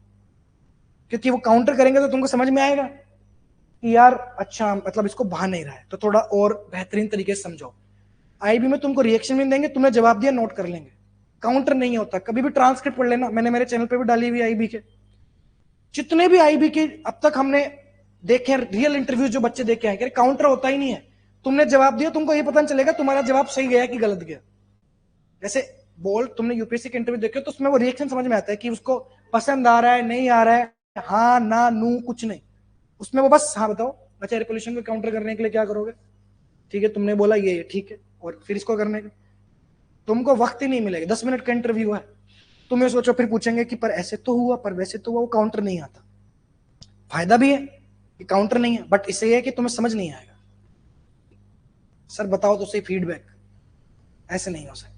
क्योंकि वो काउंटर करेंगे तो तुमको समझ में आएगा कि यार अच्छा मतलब इसको भा नहीं रहा है, तो थोड़ा और बेहतरीन तरीके से समझाओ। आईबी में तुमको रिएक्शन भी देंगे, तुमने जवाब दिया नोट कर लेंगे, काउंटर नहीं होता। कभी भी ट्रांसक्रिप्ट पढ़ लेना, मैंने मेरे चैनल पे भी डाली हुई आईबी के, जितने भी आईबी के अब तक हमने देखे रियल इंटरव्यू जो बच्चे देखे हैं, काउंटर होता ही नहीं है। तुमने जवाब दिया, तुमको ये पता नहीं चलेगा तुम्हारा जवाब सही गया कि गलत गया। जैसे बोल, तुमने यूपीएससी के इंटरव्यू देखे तो उसमें वो रिएक्शन समझ में आता है कि उसको पसंद आ रहा है, नहीं आ रहा है, हाँ ना नू कुछ नहीं, उसमें वो बस हाँ बताओ अच्छा एयर पोल्यूशन को काउंटर करने के लिए क्या करोगे? ठीक है, तुमने बोला ये ठीक है, और फिर इसको करने का तुमको वक्त ही नहीं मिलेगा। 10 मिनट का इंटरव्यू है, तुम्हें सोचो, फिर पूछेंगे कि पर ऐसे तो हुआ, पर वैसे तो हुआ, वो काउंटर नहीं आता। फायदा भी है कि काउंटर नहीं है, बट इससे यह है कि तुम्हें समझ नहीं आएगा। सर बताओ तो सही फीडबैक, ऐसे नहीं हो सकता।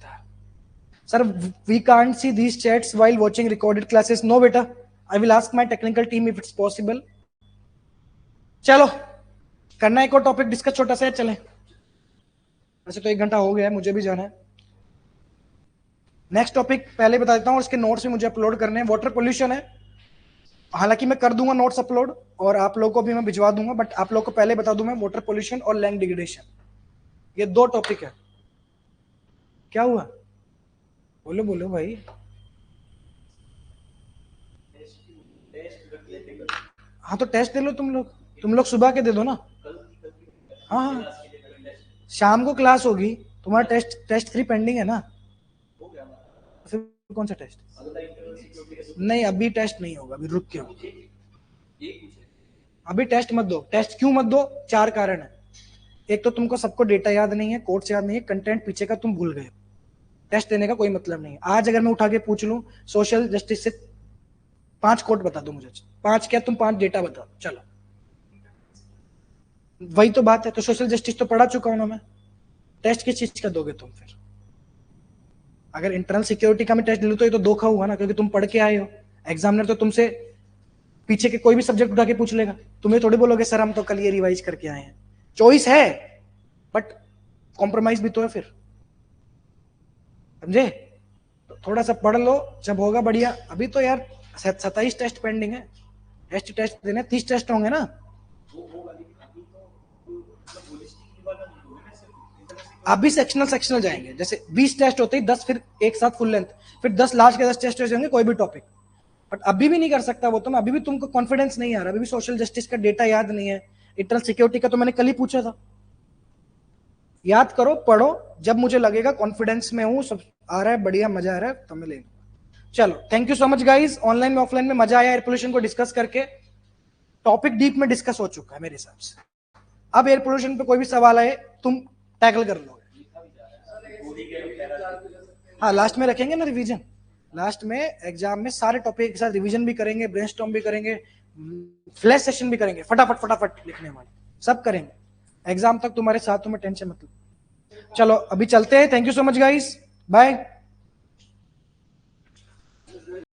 Sir we can't see these chats while watching recorded classes. No बेटा, I will ask my technical team if it's possible. चलो करना एक और टॉपिक डिस्कस, छोटा सा है, चलें। वैसे तो 1 घंटा हो गया है, मुझे भी जाना है। नेक्स्ट टॉपिक पहले बता देता हूँ, और इसके नोट्स भी मुझे अपलोड करने हैं। वाटर पोल्यूशन है, हालांकि मैं कर दूंगा नोट्स अपलोड और आप लोगों को भी मैं भिजवा दूंगा, बट आप लोगों को पहले बता दूं मैं, वाटर पोल्यूशन और लैंड डिग्रेडेशन, ये 2 टॉपिक है। क्या हुआ? बोलो बोलो भाई। हाँ तो टेस्ट दे लो तुम लोग सुबह के दे दो ना। हाँ, शाम को क्लास होगी, तुम्हारा टेस्ट 3 पेंडिंग है ना। फिर कौन सा टेस्ट? नहीं अभी टेस्ट नहीं होगा, अभी रुक के हो। अभी टेस्ट मत दो। टेस्ट क्यों मत दो? 4 कारण है। एक तो तुमको सबको डेटा याद नहीं है, कोड्स याद नहीं है, कंटेंट पीछे का तुम भूल गए। टेस्ट देने का कोई मतलब नहीं है। आज अगर मैं उठा के पूछ लूं सोशल जस्टिस से 5 कोड बता दो मुझे, 5 क्या तुम 5 डेटा बताओ, चलो वही तो बात है। तो सोशल जस्टिस तो पढ़ा चुका हूं ना मैं, टेस्ट किस चीज का दोगे तुम फिर? अगर इंटरनल सिक्योरिटी का मैं टेस्ट ले लूं तो ये तो धोखा हुआ ना, क्योंकि तुम पढ़ के आए हो। एग्जामिनर तो तुमसे पीछे के कोई भी सब्जेक्ट उठा के पूछ लेगा, तुम्हें थोड़ी बोलोगे सर हम तो कल ये रिवाइज करके आए हैं। चॉइस है बट कॉम्प्रोमाइज भी तो है फिर, समझे? तो थोड़ा सा पढ़ लो, जब होगा बढ़िया। अभी तो यार 27 टेस्ट पेंडिंग है, टेस्ट देने 30 टेस्ट होंगे ना। आप भी सेक्शनल जाएंगे, जैसे 20 टेस्ट होते ही 10 फिर एक साथ फुल लेंथ, फिर 10 लास्ट के 10 टेस्ट होंगे कोई भी टॉपिक। बट अभी भी नहीं कर सकता वो तो मैं, अभी भी तुमको कॉन्फिडेंस नहीं आ रहा, अभी भी सोशल जस्टिस का डेटा याद नहीं है, इंटरनल सिक्योरिटी का तो मैंने कल ही पूछा था। याद करो, पढ़ो, जब मुझे लगेगा कॉन्फिडेंस में हूं, सब आ रहा है बढ़िया, मजा आ रहा है, तो मैं ले लूंगा। चलो thank you so much guys. Online में ऑफलाइन में मजा आया एयर पोल्यूशन को डिस्कस करके, टॉपिक डीप में डिस्कस हो चुका है मेरे हिसाब से। अब एयर पोल्यूशन पे कोई भी सवाल आए तुम टैकल कर लो। हाँ लास्ट में रखेंगे ना रिवीजन, लास्ट में एग्जाम में सारे टॉपिक के साथ रिवीजन भी करेंगे, ब्रेनस्टॉर्म भी करेंगे, फ्लैश सेशन भी करेंगे, फटाफट लिखने वाले सब करेंगे। एग्जाम तक तुम्हारे साथ हूं मैं, टेंशन मत लो। चलो अभी चलते हैं, thank you so much guys, bye.